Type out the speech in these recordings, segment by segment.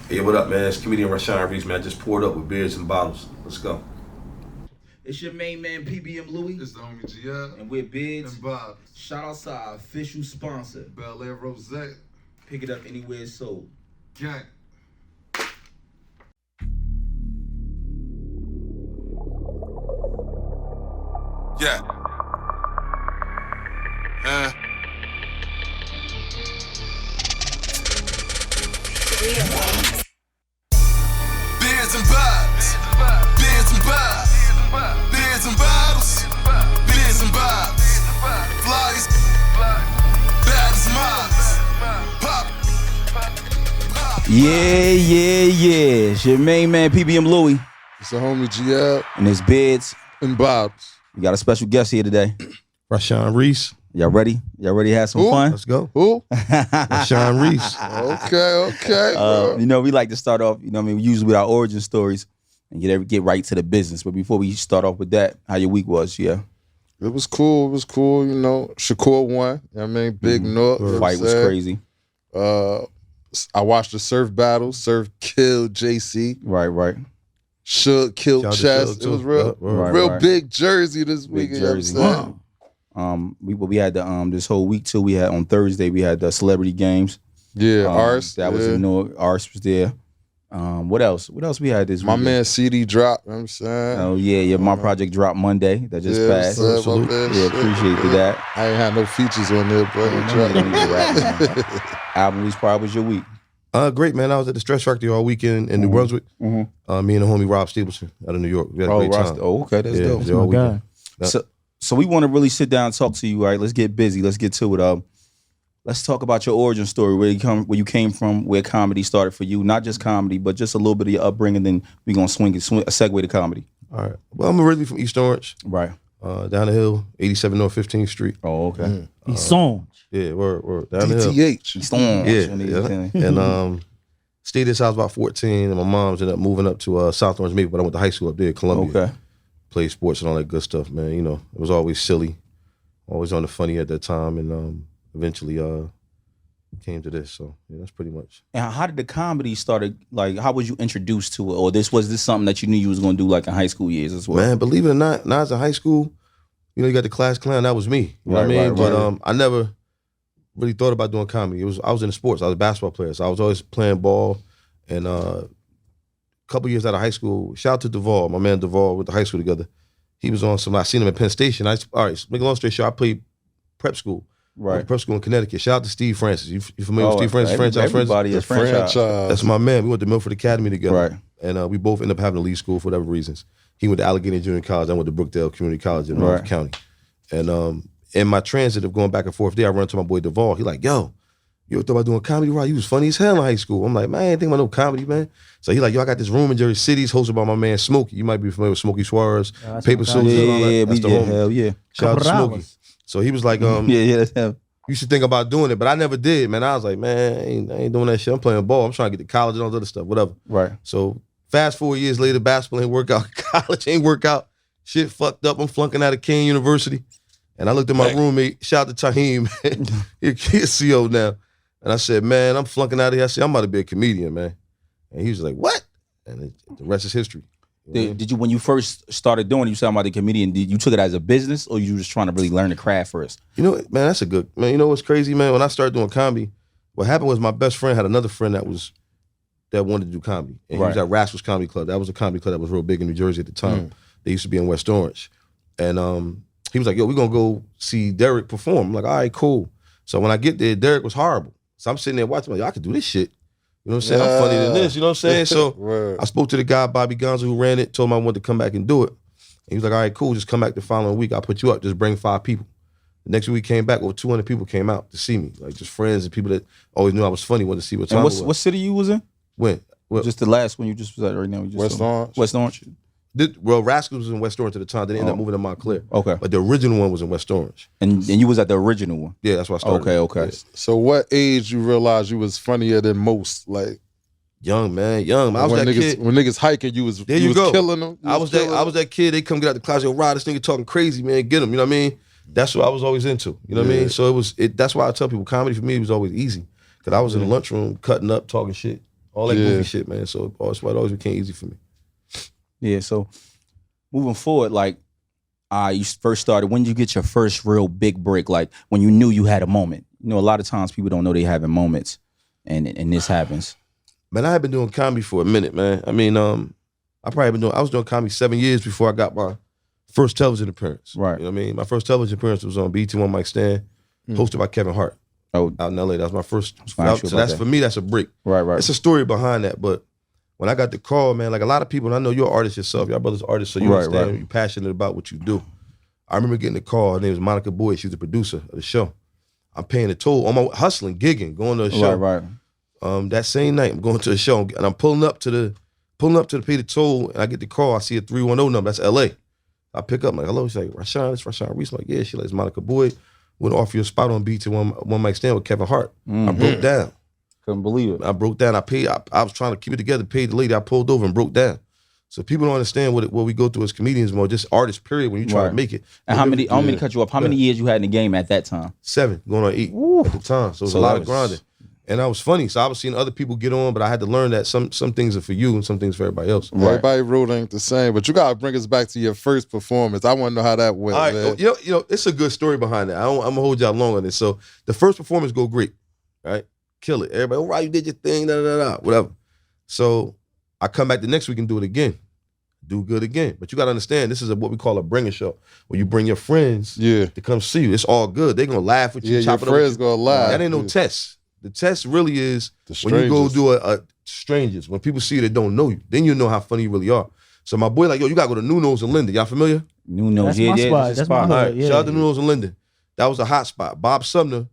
Hey, what up, man? It's comedian Rashaun Reese, man. I just poured up with beers and bottles. Let's go. It's your main man, PBM Louie. It's the homie GL. And we're Bids. And Bob. Shout out to our official sponsor. Bel Air Rosette. Pick it up anywhere it's sold. Gang. Yeah. Beers and vibes. Beers and vibes. Beers and bottles. Beers and vibes. Flies. Bad as mobs. Pop. Yeah. It's your main man, PBM Louie. It's the homie GL. And it's Bids. And Bob's. We got a special guest here today. Rashaun Reese. Y'all ready? Y'all ready to have some Who? fun? Let's go. Who? Rashaun Reese. Okay. Bro. We like to start off, usually with our origin stories and get right to the business. But before we start off with that, how your week was, yeah? It was cool, Shakur won. Big North. The fight was crazy. I watched the Surf battle. Surf killed JC. Right. Shook killed Shout out to Chess. Shook, It was too. real, Right. real big Jersey this week. Big Jersey. We had the this whole week too. We had on Thursday we had the celebrity games. Yeah, Ars. That was in Newark. Ars was there. What else? What else we had this week? My man CD dropped. You know what I'm saying? Oh yeah. My project dropped Monday. That just passed. what's up, my man? Yeah, appreciate that. I ain't had no features on there, but he dropped. Album release probably was your week. Great, man. I was at the Stretch Factory all weekend in New Brunswick. Me and the homie Rob Stevenson out of New York. We had a great time. Okay, that's dope. Yeah, all weekend. So we want to really sit down and talk to you, right? Let's get busy. Let's get to it. Let's talk about your origin story, where you came from, where comedy started for you. Not just comedy, but just a little bit of your upbringing. Then we're gonna swing a segue to comedy. All right. Well, I'm originally from East Orange. Right. Down the hill, 87 North 15th Street. Oh, okay. East Orange. Yeah, we're down the hill. DTH. Yeah. And stayed at this house about 14, and my mom's ended up moving up to South Orange Maple, but I went to high school up there, Columbia. Okay. Played sports and all that good stuff, man. It was always silly, always on the funny at that time, and eventually came to this. So yeah, that's pretty much. And how did the comedy started? Like, how was you introduced to it, or was this something that you knew you was gonna do like in high school years as well? Man, believe it or not, when I was in high school, you got the class clown. That was me. You know what I mean? But I never really thought about doing comedy. I was in sports. I was a basketball player, so I was always playing ball. And a couple years out of high school, shout out to Duvall, my man Duvall, went to high school together. He was on I seen him at Penn Station. All right, make a long story short, I played prep school. Right. Prep school in Connecticut. Shout out to Steve Francis. You familiar with Steve Francis? Everybody is franchise. That's my man. We went to Milford Academy together. Right. And we both ended up having to leave school for whatever reasons. He went to Allegheny Junior College. I went to Brookdale Community College in Monmouth County. And in my transit of going back and forth there, I run into my boy Duvall. He like, yo, you ever thought about doing comedy? Right? You was funny as hell in high school. I'm like, man, I ain't think about no comedy, man. So he like, yo, I got this room in Jersey City. It's hosted by my man Smokey. You might be familiar with Smokey Suarez, Paper Soldier, and all that. That's the homie. Hell yeah. Shout out to Smokey. So he was like, that's him. You should think about doing it, but I never did, man. I was like, man, I ain't doing that shit. I'm playing ball. I'm trying to get to college and all this other stuff, whatever. Right. So fast 4 years later, basketball ain't work out, college ain't work out. Shit fucked up. I'm flunking out of Kane University. And I looked at my roommate, shout out to Taheem, he's CO now. And I said, man, I'm flunking out of here. I said, I'm about to be a comedian, man. And he was like, what? And the rest is history. Did you, when you first started doing it, you said about the comedian, did you took it as a business or you were just trying to really learn the craft first? Man, that's a good, man, you know what's crazy, man? When I started doing comedy, what happened was my best friend had another friend that wanted to do comedy. And he was at Rascals Comedy Club. That was a comedy club that was real big in New Jersey at the time. They used to be in West Orange. And he was like, yo, we're going to go see Derek perform. I'm like, all right, cool. So when I get there, Derek was horrible. So I'm sitting there watching, like, yo, I could do this shit. You know what I'm saying? I'm funnier than this, you know what I'm saying? So I spoke to the guy, Bobby Gonzo, who ran it, told him I wanted to come back and do it. And he was like, all right, cool, just come back the following week. I'll put you up, just bring 5 people. The next week we came back, over 200 people came out to see me. Like just friends and people that always knew I was funny, wanted to see what time it was. What city you was in? When? Just the last one you just was at right now. West Orange. West Orange. Well, Rascals was in West Orange at the time. They ended up moving to Montclair. Okay. But the original one was in West Orange. And you was at the original one? Yeah, that's why I started. Okay. Yeah. So what age you realized you was funnier than most? Like young, man. I was that kid. When niggas hiking, you was killing them. I was that kid. They come get out the closet. Yo, Rod, this nigga talking crazy, man. Get him. You know what I mean? That's what I was always into. You know what I mean? So that's why I tell people comedy for me was always easy. Because I was in the lunchroom cutting up, talking shit all that goofy shit, man. So it always became easy for me. Yeah, so moving forward, like you first started, when did you get your first real big break? Like when you knew you had a moment? You know, a lot of times people don't know they having moments and this happens. Man, I had been doing comedy for a minute, man. I mean, I was doing comedy 7 years before I got my first television appearance. Right. You know what I mean? My first television appearance was on BET One Mic Stand, hosted by Kevin Hart. Oh, out in LA. That was my first. So that's for me, that's a break. Right. It's a story behind that. But when I got the call, man, like a lot of people, and I know you're an artist yourself, y'all brothers artists, so you understand, you're passionate about what you do. I remember getting the call. Her name was Monica Boyd. She was the producer of the show. I'm paying the toll. I'm hustling, gigging, going to a show. Right. That same night, I'm going to a show, and I'm pulling up to pay the toll, and I get the call. I see a 310 number. That's LA. I pick up, I'm like, hello. She's like, Rashaun, it's Rashaun Reese. I'm like, yeah. She's like, it's Monica Boyd. Would offer you a spot on BET One Mic Stand with Kevin Hart. I broke down. Couldn't believe it. I broke down. I was trying to keep it together, paid the lady. I pulled over and broke down. So people don't understand what we go through as comedians, more just artists, period, when you try to make it. And how many cut you off, how many years you had in the game at that time? 7, going on 8 at the time. So it was a lot of grinding. And I was funny. So I was seeing other people get on, but I had to learn that some things are for you and some things for everybody else. Right. Everybody road ain't the same, but you gotta bring us back to your first performance. I want to know how that went. All right, man. you know, it's a good story behind that. I'm gonna hold y'all long on this. So the first performance go great, right? Kill it. Everybody, all right, you did your thing, whatever. So I come back the next week and do it again. Do good again. But you gotta understand, this is what we call a bringer show. Where you bring your friends to come see you. It's all good. They're gonna laugh with you. Yeah, your friends gonna laugh. That ain't no test. The test really is when you go do a strangers. When people see you that don't know you, then you know how funny you really are. So my boy like, yo, you gotta go to Nuno's in Linden. Y'all familiar? Nuno's, that's my spot. That's my hood. All right, shout out to Nuno's in Linden. That was a hot spot. Bob Sumner,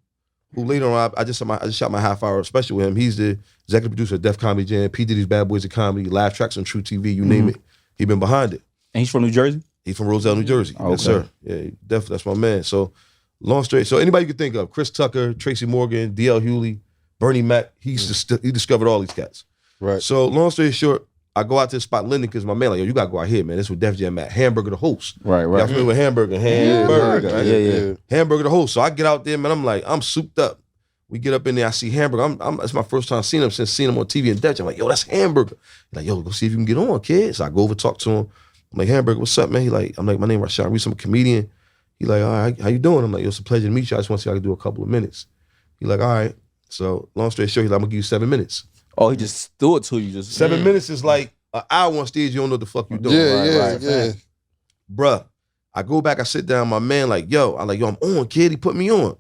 who later on, I just shot my half-hour special with him. He's the executive producer of Def Comedy Jam, P. Diddy's Bad Boys of Comedy, live tracks on True TV, you name it. He been behind it. And he's from New Jersey? He's from Roselle, New Jersey. Okay. Yes, sir. Yeah, definitely, that's my man. So, long story. So anybody you can think of, Chris Tucker, Tracy Morgan, D.L. Hewley, Bernie Mac, he discovered all these cats. Right. So long story short, I go out to the spot in Linden because my man like, yo, you gotta go out here, man. This is with Def Jam at Hamburger the host. Right. Y'all familiar with Hamburger? Right? Yeah. Hamburger the host. So I get out there, man. I'm like, I'm souped up. We get up in there. I see Hamburger. It's my first time seeing him since seeing him on TV in Def Jam. I'm like, yo, that's Hamburger. He's like, yo, go see if you can get on, kid. So I go over talk to him. I'm like, Hamburger, what's up, man? I'm like, my name is Rashaun Reese. I'm a comedian. He like, all right, how you doing? I'm like, yo, it's a pleasure to meet you. I just want to see if I can do a couple of minutes. He like, all right. So long story short, he's like, I'm gonna give you 7 minutes. Oh, he just threw it to you. Just 7 minutes is like an hour on stage. You don't know what the fuck you doing. Yeah. Bruh, I go back. I sit down. My man like, yo, I'm on, kid. He put me on.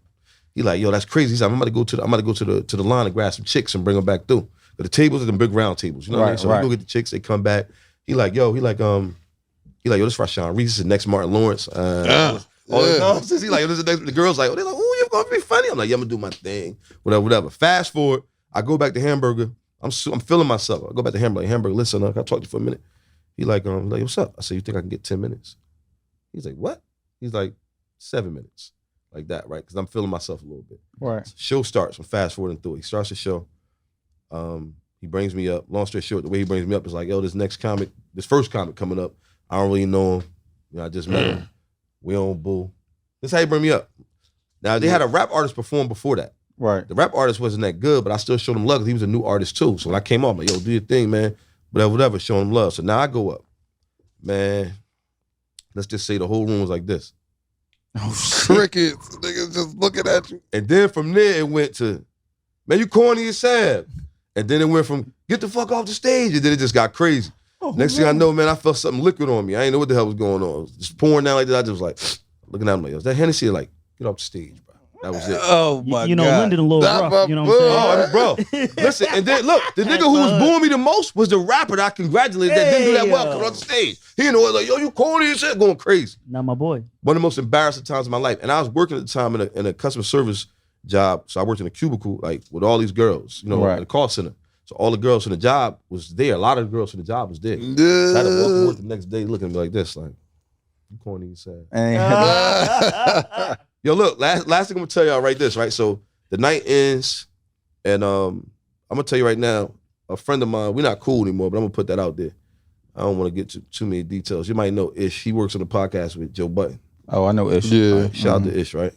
He like, yo, that's crazy. He's like, I'm about to go to the line and grab some chicks and bring them back through. But the tables are them big round tables. You know what I mean? So we go get the chicks. They come back. He like, yo, this is Rashaun Reese. This is the next Martin Lawrence. All the nonsense. He like, this is the next. The girls like, they're like, oh, you're gonna be funny. I'm like, yeah, I'm gonna do my thing. Whatever. Fast forward, I go back to Hamburger. I'm feeling myself. I go back to Hamburger. Hamburger, listen, can I talk to you for a minute? He like, what's up? I said, you think I can get 10 minutes? He's like, what? He's like, 7 minutes. Like that, right? Because I'm feeling myself a little bit. Right. So show starts. I'm fast forwarding through it. He starts the show. He brings me up. Long story short, the way he brings me up is like, yo, this first comic coming up, I don't really know him. You know, I just met him. We on bull. This is how he bring me up. Now, they had a rap artist perform before that. Right. The rap artist wasn't that good, but I still showed him love because he was a new artist too. So when I came off, I'm like, yo, do your thing, man. Whatever, show him love. So now I go up. Man, let's just say the whole room was like this. Oh, crickets. Niggas just looking at you. And then from there, it went to, man, you corny as sad. And then it went from, get the fuck off the stage. And then it just got crazy. Next thing I know, man, I felt something liquid on me. I didn't know what the hell was going on. Just pouring down like that. I just was like, looking at him like, is that Hennessy? Like, get off the stage, bro. That was it. Oh, my God. You know, Linden a little rough. You know what I'm saying? Oh, bro. Listen, and then look, the nigga who was booing me the most was the rapper that I congratulated that didn't do that well coming on the stage. He didn't know it, like, yo, you corny and shit, going crazy. Not my boy. One of the most embarrassing times of my life. And I was working at the time in a customer service job. So I worked in a cubicle, like, with all these girls, you know, in a call center. So all the girls from the job was there. A lot of the girls from the job was there. So I had to walk to work the next day looking at me like this, like, you corny and sad. Yo, look, last thing I'm gonna tell y'all right this, right? So the night ends, and I'm gonna tell you right now, a friend of mine, we're not cool anymore, but I'm gonna put that out there. I don't want to get too many details. You might know Ish. He works on the podcast with Joe Budden. Oh, I know Ish. Yeah. Right? Shout out to Ish, right?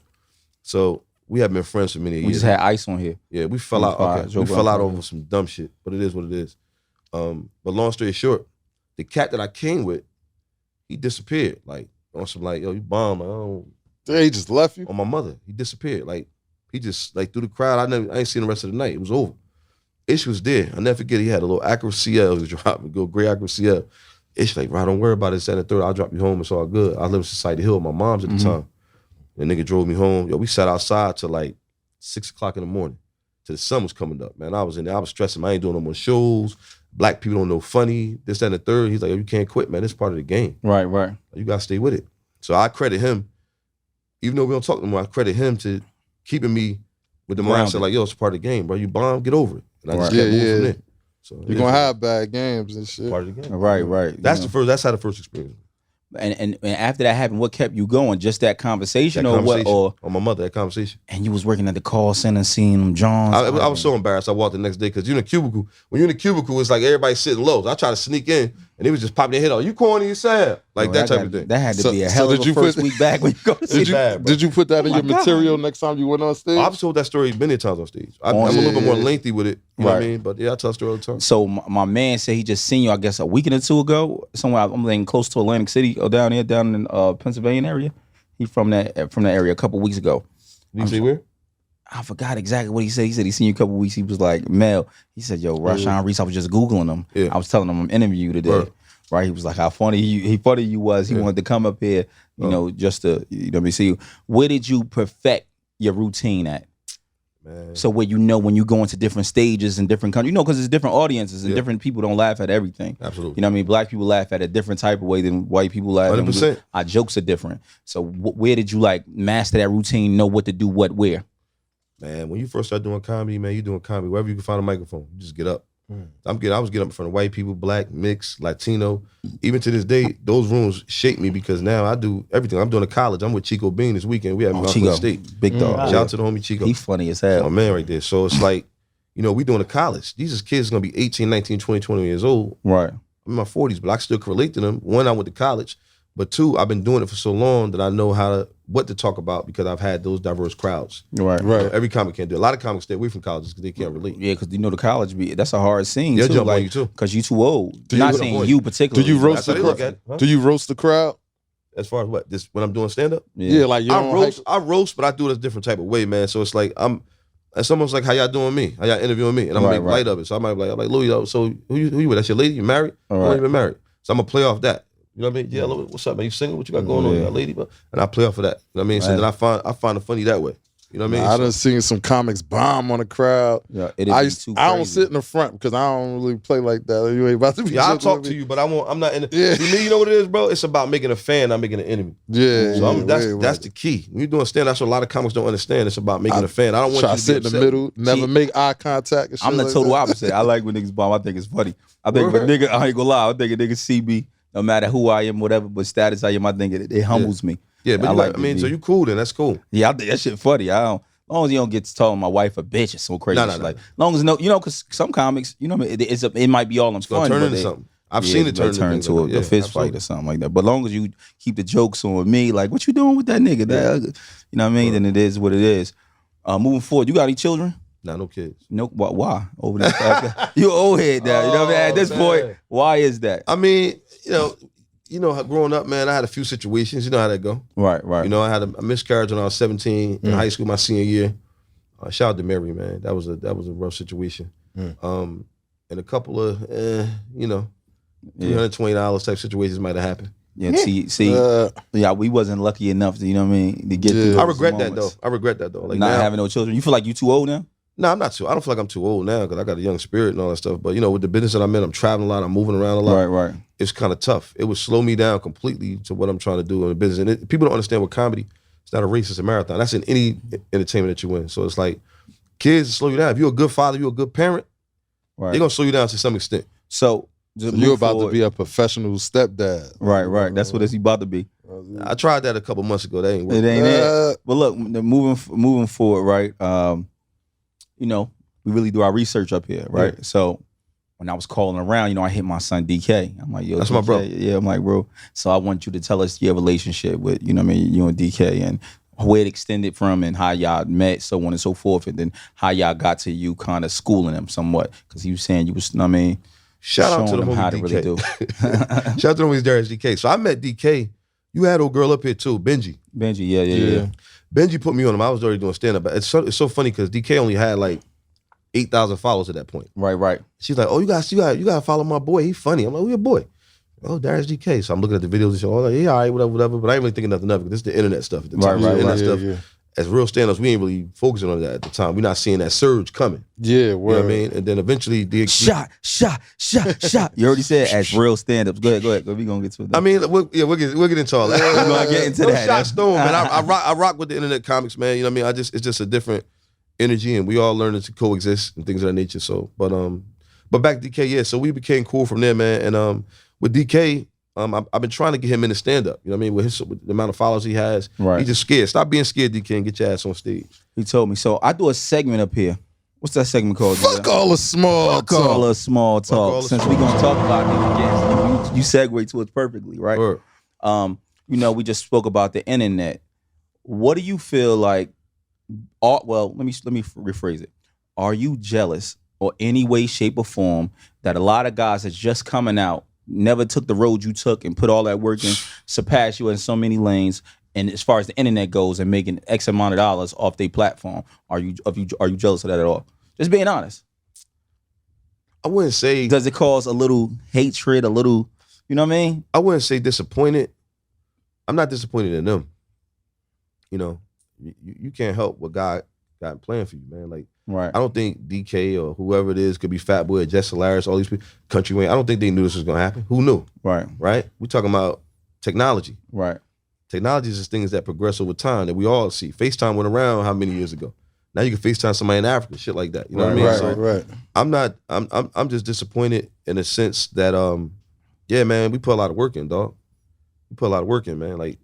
So we have been friends for many years. We just had Ice on here. Yeah, we fell out. Okay. Joe We fell out Budden. over some dumb shit, but it is what it is. But long story short, the cat that I came with, he disappeared. Like on some like, yo, you bomb. I don't. He just left you? On my mother, he disappeared. Like he just like through the crowd. I ain't seen the rest of the night. It was over. Ish was there. I'll never forget. He had a little Acura CL. He was dropping, go gray Acura CL. Ish like, bro, don't worry about it. It's at the third. I'll drop you home. It's all good. I lived in Society Hill with my mom's at the time. The nigga drove me home. Yo, we sat outside till like 6 o'clock in the morning. Till the sun was coming up, man. I was in there. I was stressing. I ain't doing no more shows. Black people don't know funny. This, that, and the third. He's like, yo, you can't quit, man. It's part of the game. Right. You gotta stay with it. So I credit him, even though we don't talk no more, I credit him to keeping me with the mindset like, yo, it's part of the game, bro. You bomb, get over it. And I just kept moving from there. So you're gonna have bad games and shit. Part of the game. Right. That's that's how the first experience. And after that happened, what kept you going? Just that conversation, That or conversation. what? Or on my mother, that conversation. And you was working at the call center, seeing them Johns. I was so embarrassed. I walked the next day because you're in a cubicle. When you're in a cubicle, it's like everybody sitting low. So I tried to sneak in, and he was just popping their head off. You corny yourself, like that type of thing. That had to be a hell of a first week back when you go to see. Did you put that in your material next time you went on stage? I've told that story many times on stage. I'm a little bit more lengthy with it. You know what I mean? But yeah, I tell the story all the time. So my man said he just seen you, I guess, a weekend or two ago. Somewhere I'm thinking close to Atlantic City or down in Pennsylvania area. He from that area a couple weeks ago. Did you say where? I forgot exactly what he said. He said he seen you a couple weeks. He was like, Mel. He said, yo, Rashaun Reese. I was just Googling him. Yeah. I was telling him I'm interviewing you today. Right. He was like, how funny you was. He wanted to come up here, you know, just to, you know, see you. Where did you perfect your routine at? Man. So where you know when you go into different stages in different countries, you know, because it's different audiences and different people don't laugh at everything. Absolutely. You know what I mean? Black people laugh at a different type of way than white people laugh. 100%. Our jokes are different. So where did you like master that routine, know what to do, what, where? Man, when you first start doing comedy, man, you doing comedy wherever you can find a microphone. You just get up. I was getting up in front of white people, black, mixed, Latino. Even to this day, those rooms shape me because now I do everything. I'm doing a college. I'm with Chico Bean this weekend. We have Chico, State. big dog. Shout out to the homie Chico. He funny as hell. My man right there. So it's like, you know, we doing a college. These kids going to be 18, 19, 20, 20 years old. Right. I'm in my 40s, but I still can relate to them. One, I went to college. But two, I've been doing it for so long that I know what to talk about because I've had those diverse crowds. Right. You know, every comic can't do it. A lot of comics stay away from colleges because they can't relate. Yeah, because you know the college that's a hard scene They'll too. jump on Like, you too. Because you too old. Do Not you- saying you particularly. Do you roast That's the how they look crowd? at it, huh? Do you roast the crowd? As far as what? This when I'm doing stand-up? Yeah, like you don't I roast, but I do it a different type of way, man. So it's like it's almost like how y'all doing me, how y'all interviewing me, and I'm gonna make light of it. So I might be like, I'm like, Louis, so who you with? That's your lady? You married? I'm not even married. So I'm gonna play off that. You know what I mean? Yeah, what's up, man? You single? What you got going on? You got a lady? And I play off of that. You know what I mean? So then I find it funny that way. You know what I mean? I done seen some comics bomb on the crowd. Yeah, I don't sit in the front because I don't really play like that. You ain't about to be. Yeah, I'll talk to you, but I'm not in the. Yeah. See, me, you know what it is, bro? It's about making a fan, not making an enemy. Yeah, So that's the key. When you're doing stand, that's what a lot of comics don't understand. It's about making a fan. I don't want try you to to sit be in the upset. middle, never make eye contact. And shit I'm the like total that. opposite. I like when niggas bomb. I think it's funny. I think when nigga, I ain't gonna lie. I think a nigga see me, no matter who I am, whatever, but status I am, I think it humbles me. Yeah, but so you cool then? That's cool. Yeah, I think that shit funny. As long as you don't get to calling my wife a bitch or some crazy shit. No. Like, long as because some comics, you know, it might be all in fun. Turn but into something. I've seen it turn into a fist fight or something like that. But long as you keep the jokes on me, like, what you doing with that nigga? You know what I mean? Then it is what it is. Moving forward, you got any children? Nah, no kids. No, why? Over there, you old head now. You know what I mean? At this point, why is that? I mean, you know, growing up, man, I had a few situations. You know how that go. Right. You know, I had a miscarriage when I was 17 in high school, my senior year. Shout out to Mary, man. That was a rough situation. And a couple of, $320 type situations might have happened. Yeah, we wasn't lucky enough to, you know what I mean, to get through those I regret that moments. though. Like Not now, having no children. You feel like you too old now? No, I'm not too. I don't feel like I'm too old now because I got a young spirit and all that stuff. But you know, with the business that I'm in, I'm traveling a lot. I'm moving around a lot. Right. It's kind of tough. It would slow me down completely to what I'm trying to do in the business. And people don't understand with comedy. It's not a race. It's a marathon. That's in any entertainment that you in. So it's like kids slow you down. If you're a good father, you're a good parent. Right. They're gonna slow you down to some extent. So you're about to be a professional stepdad. Right. That's what he about to be. I tried that a couple months ago. That ain't work. It ain't it. But look, moving forward, right? You know, we really do our research up here, right? Yeah. So when I was calling around, you know, I hit my son DK. I'm like, yo, that's DK. my bro. Yeah, I'm like, bro. So I want you to tell us your relationship with, you know what I mean, you and DK, and where it extended from and how y'all met, so on and so forth, and then how y'all got to you kind of schooling them somewhat, because he was saying you was, I mean, shout out to showing the them how homie to DK. really do. Shout out to the homies Darius DK. So I met DK. You had old girl up here too, Benji. Benji, yeah. Benji put me on him. I was already doing stand up, but it's so funny because DK only had like 8,000 followers at that point. Right. She's like, "Oh, you got to follow my boy. He's funny." I'm like, "Who your boy?" "Oh, Darius DK." So I'm looking at the videos and shit. Oh, like, yeah, all right, whatever. But I ain't really thinking nothing of it because this is the internet stuff at the time. Right, internet stuff. Yeah. As real stand-ups, we ain't really focusing on that at the time. We're not seeing that surge coming. Yeah, You know what I mean? And then eventually Shot. You already said as real stand-ups. Go ahead. We gonna get to it. I mean, we'll get into all that. We're gonna get into No that. shot stone, man. I rock with the internet comics, man. You know what I mean? It's just a different energy, and we all learning to coexist and things of that nature. So, but back to DK, yeah. So we became cool from there, man. And with DK, I've been trying to get him in the stand-up. You know what I mean? With the amount of followers he has, Right. He's just scared. Stop being scared, DK, and get your ass on stage. He told me. So I do a segment up here. What's that segment called? Fuck all the small Fuck all talk. the small all talk. the Since small we gonna talk about it again, you segue to it perfectly, right? Word. You know, we just spoke about the internet. What do you feel like? Well, let me rephrase it. Are you jealous, or any way, shape, or form, that a lot of guys that's just coming out never took the road you took and put all that work in, surpassed you in so many lanes, and as far as the internet goes, and making X amount of dollars off their platform? Are you jealous of that at all? Just being honest. I wouldn't say Does it cause a little hatred, a little, you know what I mean? I wouldn't say disappointed. I'm not disappointed in them. You know, you can't help what God got planned for you, man. Like, Right. I don't think DK or whoever it is, could be Fat Boy or Jess Hilarious, all these people, Country Wayne. I don't think they knew this was gonna happen. Who knew? Right. Right? We talking about technology. Right. Technology is just things that progress over time that we all see. FaceTime went around how many years ago? Now you can FaceTime somebody in Africa, shit like that. You know what I mean? So Right. I'm just disappointed in the sense that yeah, man, we put a lot of work in, dog. We put a lot of work in, man. Like,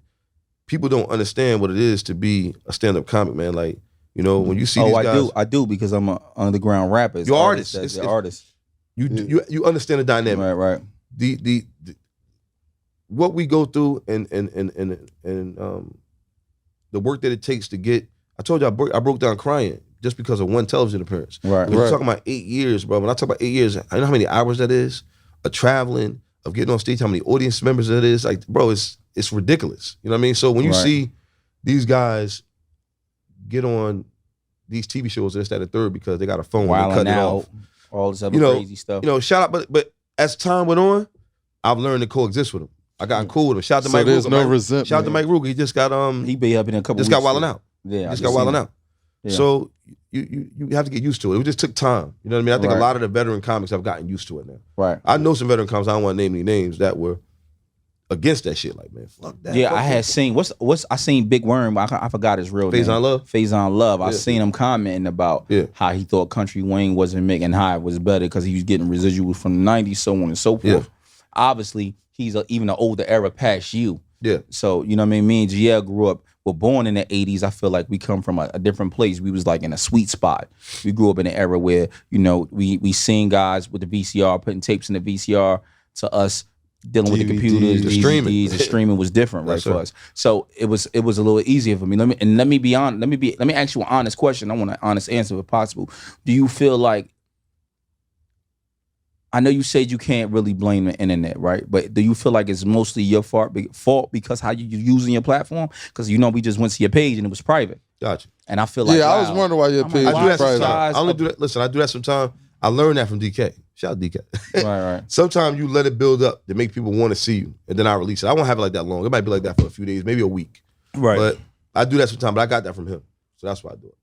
people don't understand what it is to be a stand-up comic, man. Like, you know, when you see these guys, I do because I'm an underground rapper. It's You're artist. artist. That's the artist. you understand the dynamic. Right. The what we go through and the work that it takes to get. I told you I broke down crying just because of one television appearance. Right. We're talking about 8 years, bro. When I talk about 8 years, I know how many hours that is of traveling, of getting on stage, how many audience members that is. Like, bro, it's ridiculous. You know what I mean? So when you see these guys get on these TV shows, this, that, and third, because they got a phone, they cut Wilding it out, off. all this other crazy stuff. You know, shout out, but as time went on, I've learned to coexist with them. I got cool with him. Shout out to So Mike there's Ruger. no resentment. Shout out to Mike Ruger. He just got He be up in a couple. just weeks got wilding too. out. Yeah, Just got wilding out. Yeah. So you have to get used to it. It just took time. You know what I mean? I think Right. a lot of the veteran comics have gotten used to it now. Right. I know some veteran comics, I don't want to name any names, that were against that shit. Like, man, fuck that. Yeah, fuck I had that. seen I seen Big Worm. I forgot his real name. Faison Love? Faison Love. I Yeah. seen him commenting about Yeah. how he thought Country Wayne wasn't making high was better because he was getting residuals from the '90s, so on and so forth. Yeah. Obviously, he's even an older era past you. Yeah. So you know what I mean. Me and GL grew up. Were born in the '80s. I feel like we come from a different place. We was like in a sweet spot. We grew up in an era where, you know, we seen guys with the VCR putting tapes in the VCR. To us, dealing with the DVDs, computers, the DVDs, streaming. the streaming was different, right, Yes, for sir. us. So it was a little easier for me. Let me be honest. Let me ask you an honest question. I want an honest answer if possible. Do you feel like, I know you said you can't really blame the internet, right? But do you feel like it's mostly your fault because how you using your platform? Because you know we just went to your page and it was private, Gotcha. and I feel like I was wow. wondering why your I'm page like, I was do that private. sometimes. I only do that. Listen, I do that sometimes. I learned that from DK. Shout out DK. Right. Sometimes you let it build up to make people want to see you, and then I release it. I won't have it like that long. It might be like that for a few days, maybe a week. Right. But I do that sometimes. But I got that from him, so that's why I do it.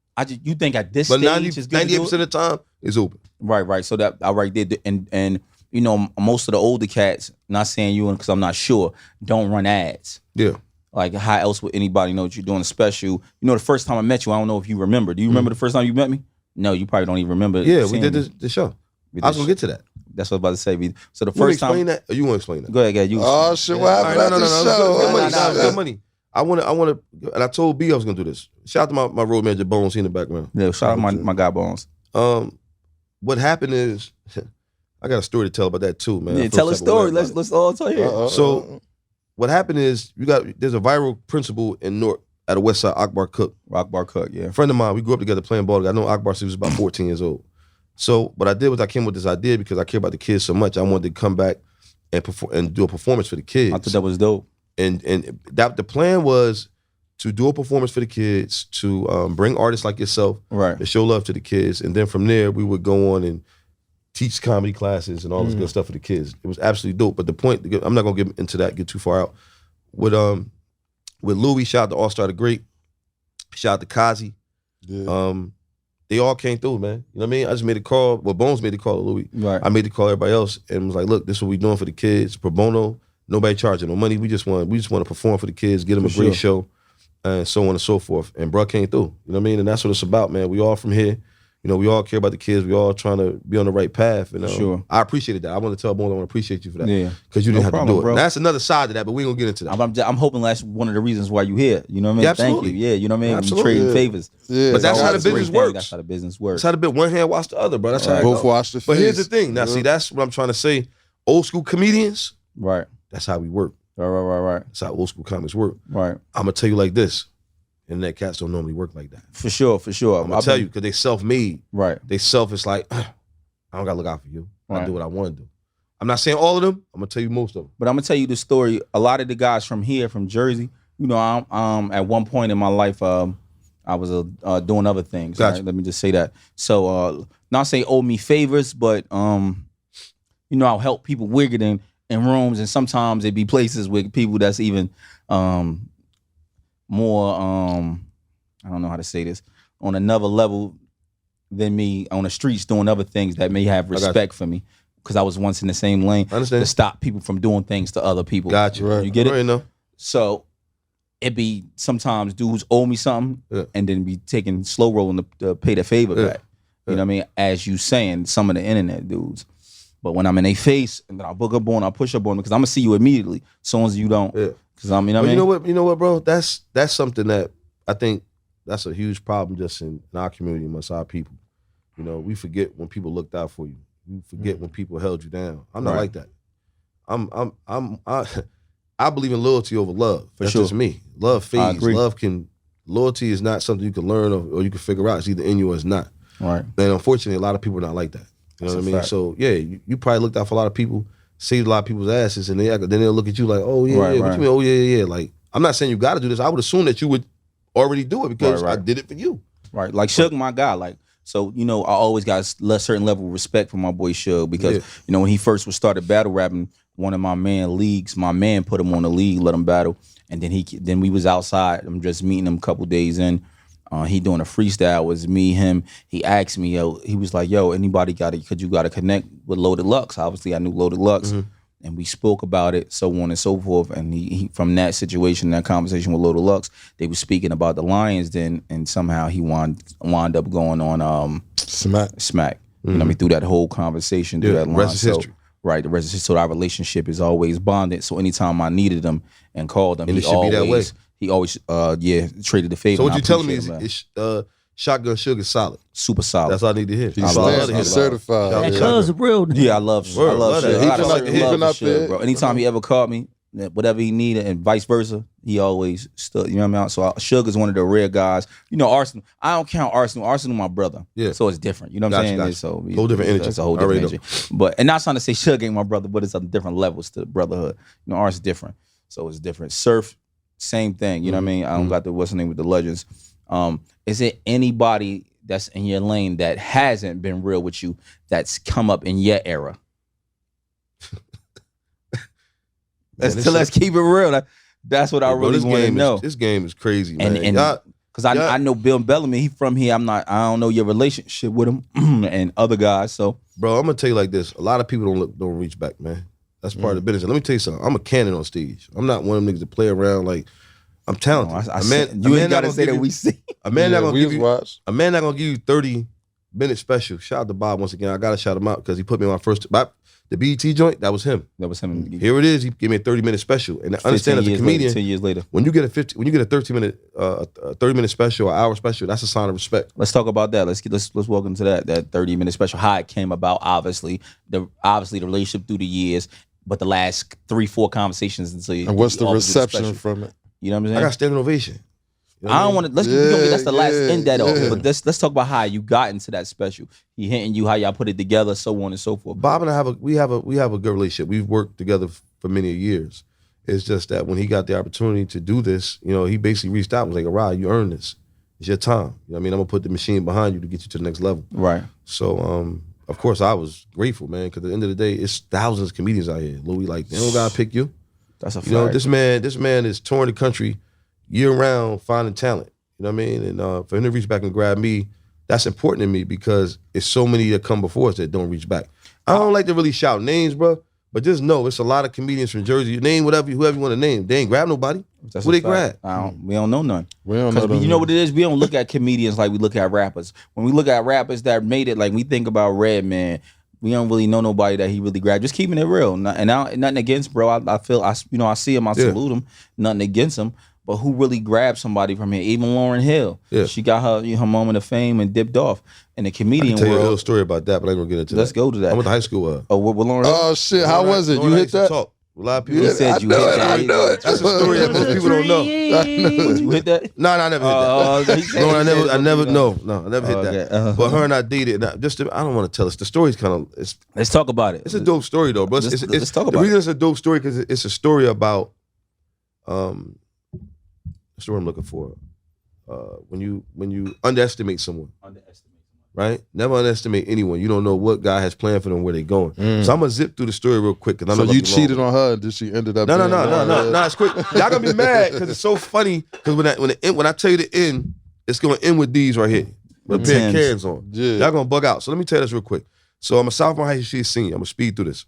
You think at this But stage is good to do 98% it? of the time, it's open. Right. So that I right there, and you know most of the older cats, not saying you because I'm not sure, don't run ads. Yeah. Like how else would anybody know that you're doing a special? You know, the first time I met you, I don't know if you remember. Do you remember the first time you met me? No, you probably don't even remember. Yeah, we seeing did me. the show. We I was did gonna get to that. That's what I was about to say. So the You want to first time, explain that, or you want to explain that? go ahead, you. Oh shit! What All happened right, at the show? Good money. Nah, Good money. I want to, and I told B I was gonna do this. Shout out to my road manager Bones, he in the background. Yeah, shout out my guy Bones. What happened is, I got a story to tell about that too, man. I Yeah, feel tell a type of way story. about it. Let's all tell here. So what happened is there's a viral principal in North at a West Side, Akbar Cook. Rock Bar Cook, yeah. A friend of mine, we grew up together playing ball. I know Akbar since he was about 14 years old. So what I did was I came with this idea because I care about the kids so much. I wanted to come back and perform and do a performance for the kids. I thought that was dope. And that the plan was to do a performance for the kids, to bring artists like yourself, Right. to show love to the kids, and then from there we would go on and teach comedy classes and all this good stuff for the kids. It was absolutely dope. But the point, I'm not gonna get into that, get too far out. With Louis, shout out to All Star the Great, shout out to Kazi. Yeah. They all came through, man. You know what I mean? I just made a call. Well, Bones made the call to Louis. Right. I made the call to everybody else and was like, look, this is what we doing for the kids. Pro bono, nobody charging no money. We just want to perform for the kids, get them a great show, and so on and so forth. And bruh came through. You know what I mean? And that's what it's about, man. We all from here. You know, we all care about the kids. We all trying to be on the right path. And I appreciated that. I want to tell Bones I want to appreciate you for that. Yeah. Because you didn't have problem, to do it. bro. Now, that's another side to that, but we ain't gonna get into that. I'm hoping that's one of the reasons why you here. You know what I mean? Yeah, Thank absolutely. you. Yeah, you know what I mean? Absolutely. You trading Yeah. favors. Yeah, But that's how the That's a great business thing. works. That's how the business works. That's how the bit one hand wash the other, bro. That's how it Both go. wash the face. But here's the thing. Now, see, that's what I'm trying to say. Old school comedians, Right. that's how we work. Right. That's how old school comics work. Right. I'm gonna tell you like this. Internet cats don't normally work like that. For sure. I'm gonna tell you, because they self-made. Right. They selfish like, I don't gotta look out for you. I Right. do what I want to do. I'm not saying all of them. I'm gonna tell you most of them. But I'm gonna tell you the story. A lot of the guys from here, from Jersey, you know, at one point in my life, I was doing other things. Gotcha. Right? Let me just say that. So, not say owe me favors, but you know, I'll help people wicked in rooms, and sometimes it be places with people that's even more I don't know how to say this, on another level than me on the streets doing other things that may have respect for me, because I was once in the same lane I understand. to stop people from doing things to other people. Gotcha. Right. You get it? Right, no. So it be sometimes dudes owe me something, Yeah. and then be taking slow rolling to pay the favor Yeah. back. You know what I mean? As you saying, some of the internet dudes. But when I'm in their face and then I book up on, I push up on them, because I'm gonna see you immediately, as soon as you don't. Yeah. Because I mean, I But mean, you know what, bro? That's something that I think that's a huge problem just in our community amongst our people. You know, we forget when people looked out for you. You forget when people held you down. I'm not Right. like that. I believe in loyalty over love. That's sure. just me. Love I fades. agree. Loyalty is not something you can learn or you can figure out. It's either in you or it's not. right. And unfortunately, a lot of people are not like that. You know That's what I a mean? fact. So yeah, you probably looked out for a lot of people, saved a lot of people's asses, and then they'll look at you like, oh yeah, Right, yeah. What right. you mean? Oh yeah. Like, I'm not saying you got to do this. I would assume that you would already do it because Right, right. I did it for you. Right. Like Suge, my guy. Like, so, you know, I always got a certain level of respect for my boy Suge, because, Yeah. you know, when he first started battle rapping, one of my man put him on the league, let him battle. And then we was outside. I'm just meeting him a couple days in. He doing a freestyle. It was me, him. He asked me, he was like, yo, anybody got it? Could you got to connect with Loaded Lux? Obviously, I knew Loaded Lux. Mm-hmm. And we spoke about it, so on and so forth. And he from that situation, that conversation with Loaded Lux, they were speaking about the Lions then, and somehow he wound up going on Smack. Smack. You know what I mean? Through that whole conversation, through Yeah, that line. rest is So, history. right, the rest is history. So our relationship is always bonded. So anytime I needed him and called him, And he it should be that way. always traded the favor. So what and I you telling me appreciate is him, man. Shotgun Sugar solid. Super solid. That's all I need to hear. He's I love stamped. it. He's certified. Yeah. That Yeah. cuz real. Yeah, I love Word, I love love that. Suge. He I been got up- certain he love been for up Suge, there. bro. Anytime he ever called me, whatever he needed, and vice versa, he always stood. You know what I mean? So Suge is one of the rare guys. You know, Arsenal. I don't count Arsenal. Arsenal, my brother. Yeah. So it's different. You know what I'm saying? Gotcha. So Whole different energy. It's a whole I already different energy. But and not trying to say Suge ain't my brother, but it's on different levels to brotherhood. You know, ours is different. So it's different. Surf, same thing. You know what I mean? I don't got the what's the name with the legends. Is it anybody that's in your lane that hasn't been real with you that's come up in your era? Let's keep it real. That's what I Bro, really this want to game know. This game is crazy, man. And Y'all- because I yeah. know Bill Bellamy, he from here. I don't know your relationship with him and other guys. So bro, I'm gonna tell you like this. A lot of people don't reach back, man. That's part of the business. And let me tell you something. I'm a cannon on stage. I'm not one of them niggas that play around like I'm talented. you ain't gotta say that we see. A man not gonna we give was you watched. a man not gonna give you 30-minute special. Shout out to Bob once again. I gotta shout him out because he put me on my first the BET joint. That was him. That was him. Here it is. He gave me a 30-minute special. And I understand as a comedian, 10 years later. when you get a 30-minute, 30-minute special, or hour special, that's a sign of respect. Let's talk about that. Let's walk into that 30-minute special. How it came about, obviously the relationship through the years, but the last 3-4 conversations until you. And what's the all do reception special. from it? You know what I'm I saying? got standing ovation. You know I don't want to. That's the last end that off. yeah. But let's talk about how you got into that special. He hitting you, how y'all put it together, so on and so forth. Bob and I have a good relationship. We've worked together for many years. It's just that when he got the opportunity to do this, you know, he basically reached out and was like, "Rod, you earned this. It's your time. You know what I mean? I'm gonna put the machine behind you to get you to the next level." Right. So, of course, I was grateful, man, because at the end of the day, it's thousands of comedians out here. Louis, like, they don't gotta pick you. That's a fact. You know, this man is touring the country year round finding talent. You know what I mean? And for him to reach back and grab me, that's important to me because it's so many that come before us that don't reach back. I don't like to really shout names, bro, but just know it's a lot of comedians from Jersey. You name whoever you want to name. They ain't grab nobody. That's Who a they fact. grab? We don't know none. We don't know Because you them. know what it is? We don't look at comedians like we look at rappers. When we look at rappers that made it, like we think about Redman, we don't really know nobody that he really grabbed. Just keeping it real. Nothing against, bro. I feel, I see him, I salute him. Nothing against him. But who really grabbed somebody from here? Even Lauryn Hill. Yeah. She got her moment of fame and dipped off. In the I comedian can tell you a little world, story about that, but I ain't gonna get into that. let's go to that. I went to high school. With Lauryn Hill? Oh shit! How was it? You Lauren hit used to that? talk. A lot of people. He said you hit that. I know it. That's a story that most people don't know. You hit that? No, I never hit that. No, I never hit that. Okay. But her and I dated. Now, I don't want to tell us. The story's kind of. Let's talk about it. It's a dope story though, bro. Let's talk the about reason it. it's a dope story because it's a story about the story I'm looking for. When you underestimate someone, right? Never underestimate anyone. You don't know what God has planned for them, where they're going. So I'm gonna zip through the story real quick because I know So you cheated on her? Did she ended up? No, it's quick. Y'all gonna be mad because it's so funny. Because when I tell you the end, it's gonna end with these right here with a pair of cans on. Yeah. Y'all gonna bug out. So let me tell you this real quick. So I'm a sophomore high school, she's a senior. I'm gonna speed through this.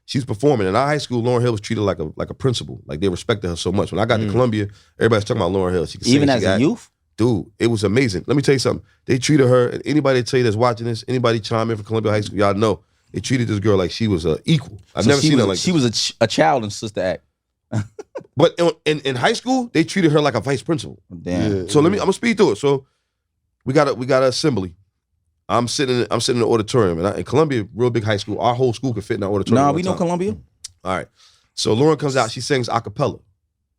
She's performing. In our high school, Lauryn Hill was treated like a principal. Like they respected her so much. When I got to Columbia, everybody's talking about Lauryn Hill. She could Even sing, as a youth? Dude, it was amazing. Let me tell you something. They treated her, and anybody tell you that's watching this, anybody chime in from Columbia High School, y'all know, they treated this girl like she was equal. I've never seen her like She was a child in Sister Act. But in high school, they treated her like a vice principal. Damn. Yeah. So I'm gonna speed through it. So we got an assembly. I'm sitting in the auditorium, and in Columbia, real big high school. Our whole school could fit in our auditorium. Nah, at we one know time. Columbia. All right. So Lauren comes out. She sings a cappella,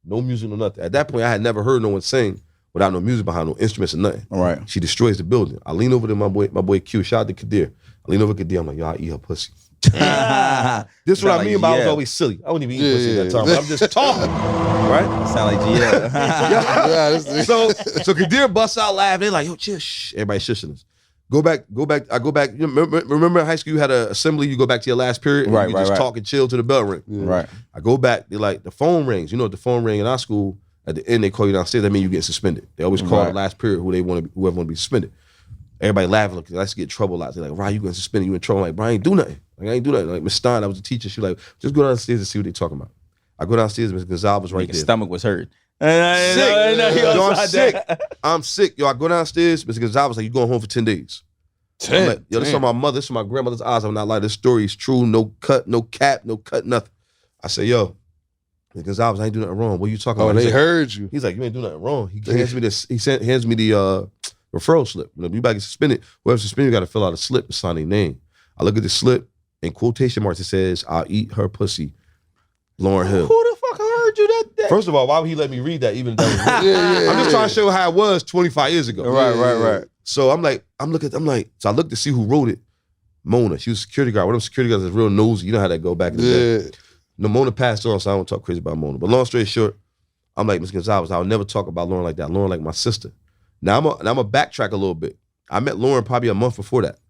no music, no nothing. At that point, I had never heard no one sing without no music behind, no instruments or nothing. All right. She destroys the building. I lean over to my boy Q. Shout out to Kadir. I lean over to Kadir. I'm like, yo, I eat her pussy. This is what I mean by I was always silly. I wouldn't even eat pussy at that time. But I'm just talking, right? Sound like GL. So Kadir busts out laughing. They're like, yo, chill, shh. Everybody shushing us. Go back. I go back. You remember in high school you had an assembly, you go back to your last period, and you just talk and chill to the bell ring. Right. I go back, they're like, the phone rings. You know what the phone ring in our school, at the end they call you downstairs, that means you get suspended. They always call the last period whoever want to be suspended. Everybody laughing, like, let's get trouble out. They're like, Ryan, you getting suspended, you in trouble. I'm like, Brian, I ain't do nothing. Like, I ain't do nothing. Like, Miss Stein, I was a teacher. She like, just go downstairs and see what they talking about. I go downstairs, Miss Gonzalez was right Your there. stomach was hurt. Sick. Yo, I'm sick. I'm sick. Yo, I go downstairs, Miss Gonzalez was like, you going home for 10 days. 10. I'm like, yo, this is my mother, this is my grandmother's eyes. I'm not lying. This story is true. No cut, no cap, no cut, nothing. I say, yo, Miss Gonzalez, I ain't do nothing wrong. What are you talking about? Oh, they He's like, heard you. He's like, you ain't do nothing wrong. He hands me this. Hands me the referral slip. When you about to get suspended, whoever's suspended, you got to fill out a slip and sign their name. I look at the slip in quotation marks. It says, "I'll eat her pussy." Lauryn Hill. Who the fuck heard you that? First of all, why would he let me read that? Even if that was Yeah. I'm just trying to show how it was 25 years ago. Right. So I'm like, so I looked to see who wrote it. Mona. She was a security guard. One of them security guards is real nosy. You know how that go back in the day. Yeah. No, Mona passed on, so I don't talk crazy about Mona. But long story short, I'm like, Miss Gonzalez, I'll never talk about Lauren like that. Lauren like my sister. Now I'm gonna backtrack a little bit. I met Lauren probably a month before that.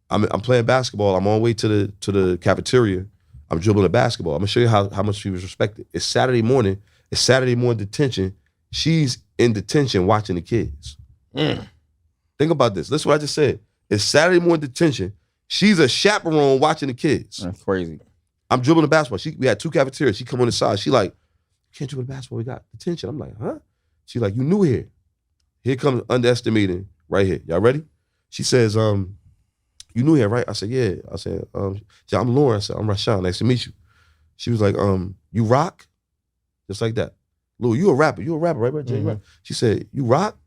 I'm playing basketball. I'm on the way to the cafeteria. I'm dribbling the basketball. I'm gonna show you how much she was respected. It's Saturday morning. It's Saturday morning detention. She's in detention watching the kids. Think about this. Listen to what I just said. It's Saturday morning detention. She's a chaperone watching the kids. That's crazy. I'm dribbling the basketball. We had two cafeterias. She come on the side. She like, can't dribble the basketball. We got detention. I'm like, huh? She like, you new here. Here comes underestimating right here. Y'all ready? She says, you new here, right? I said, yeah. I said, I'm Lauren. I said, I'm Rashaun. Nice to meet you. She was like, you rock? Just like that. Lou, you a rapper. You a rapper, right? Jay, you rap. She said, you rock?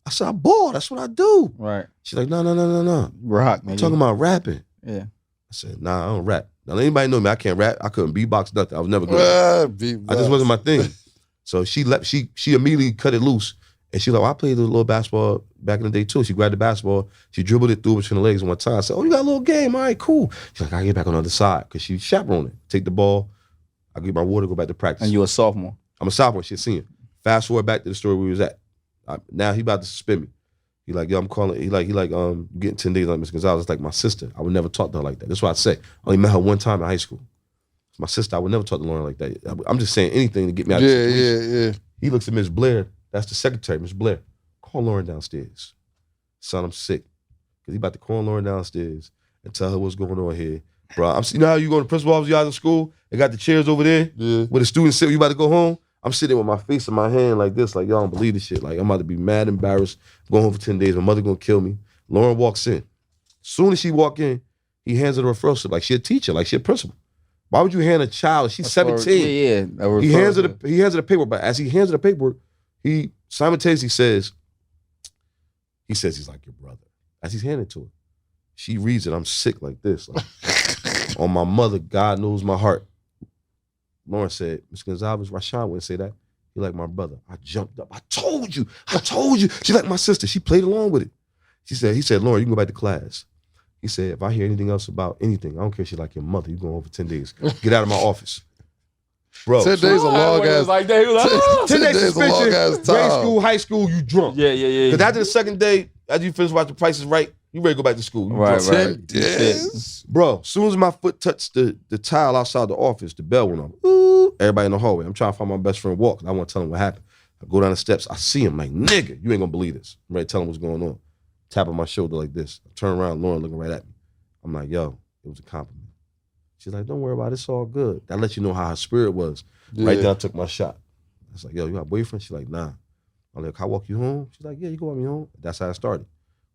I said, I ball. That's what I do. Right. She's like, no. Rock, I'm man. talking about rapping. Yeah. I said, nah, I don't rap. Now, anybody know me, I can't rap. I couldn't beatbox, nothing. I was never good. I just wasn't my thing. So she immediately cut it loose. And she like, well, I played a little basketball back in the day too. She grabbed the basketball, she dribbled it through between the legs one time. I said, oh, you got a little game, all right, cool. She's like, I get back on the other side, because she chaperoned it. Take the ball, I get my water, go back to practice. And you're a sophomore. I'm a sophomore, she's a senior. Fast forward back to the story we was at. Now he about to suspend me. He like, yo, I'm calling, he like, getting 10 days on Miss Gonzalez. It's like my sister. I would never talk to her like that. That's what I say. I only met her one time in high school. It's my sister. I would never talk to Lauryn like that. I'm just saying anything to get me out of the situation. Yeah. He looks at Miss Blair. That's the secretary, Miss Blair. Call Lauryn downstairs. Son, I'm sick. Because he about to call Lauryn downstairs and tell her what's going on here. Bro, you know how you go to the principal office, you out in school, they got the chairs over there where the students sit, you about to go home? I'm sitting with my face in my hand like this, like, y'all don't believe this shit. Like, I'm about to be mad, embarrassed, going home for 10 days, my mother gonna kill me. Lauryn walks in. Soon as she walk in, he hands her the referral slip, like she a teacher, like she a principal. Why would you hand a child, she's 17. Yeah. He hands her the paperwork, but as he hands her the paperwork, he simultaneously says, he's like your brother. As he's handing it to her, she reads it, I'm sick like this. Like, on my mother, God knows my heart. Lauryn said, Ms. Gonzalez, Rashaun wouldn't say that. He like my brother. I jumped up. I told you. She like my sister. She played along with it. He said, Lauryn, you can go back to class. He said, if I hear anything else about anything, I don't care if she like your mother, you going home for 10 days. Get out of my office. Bro. 10 days a long ass. Like that. He was like, 10 days a long ass suspension, time. grade school, high school, you drunk. Yeah. Because after the second day, after you finish watching Price is Right, you ready to go back to school. You drunk. 10 days. Bro, as soon as my foot touched the tile outside the office, the bell went off. Ooh, everybody in the hallway. I'm trying to find my best friend Walk. I want to tell him what happened. I go down the steps. I see him like, nigga, you ain't gonna believe this. I'm ready to tell him what's going on. Tapping my shoulder like this. I turn around, Lauryn looking right at me. I'm like, yo, it was a compliment. She's like, don't worry about it. It's all good. That lets you know how her spirit was. Yeah. Right then, I took my shot. I was like, yo, you got a boyfriend? She's like, nah. I'm like, can I walk you home? She's like, yeah, you go walk me home. That's how it started.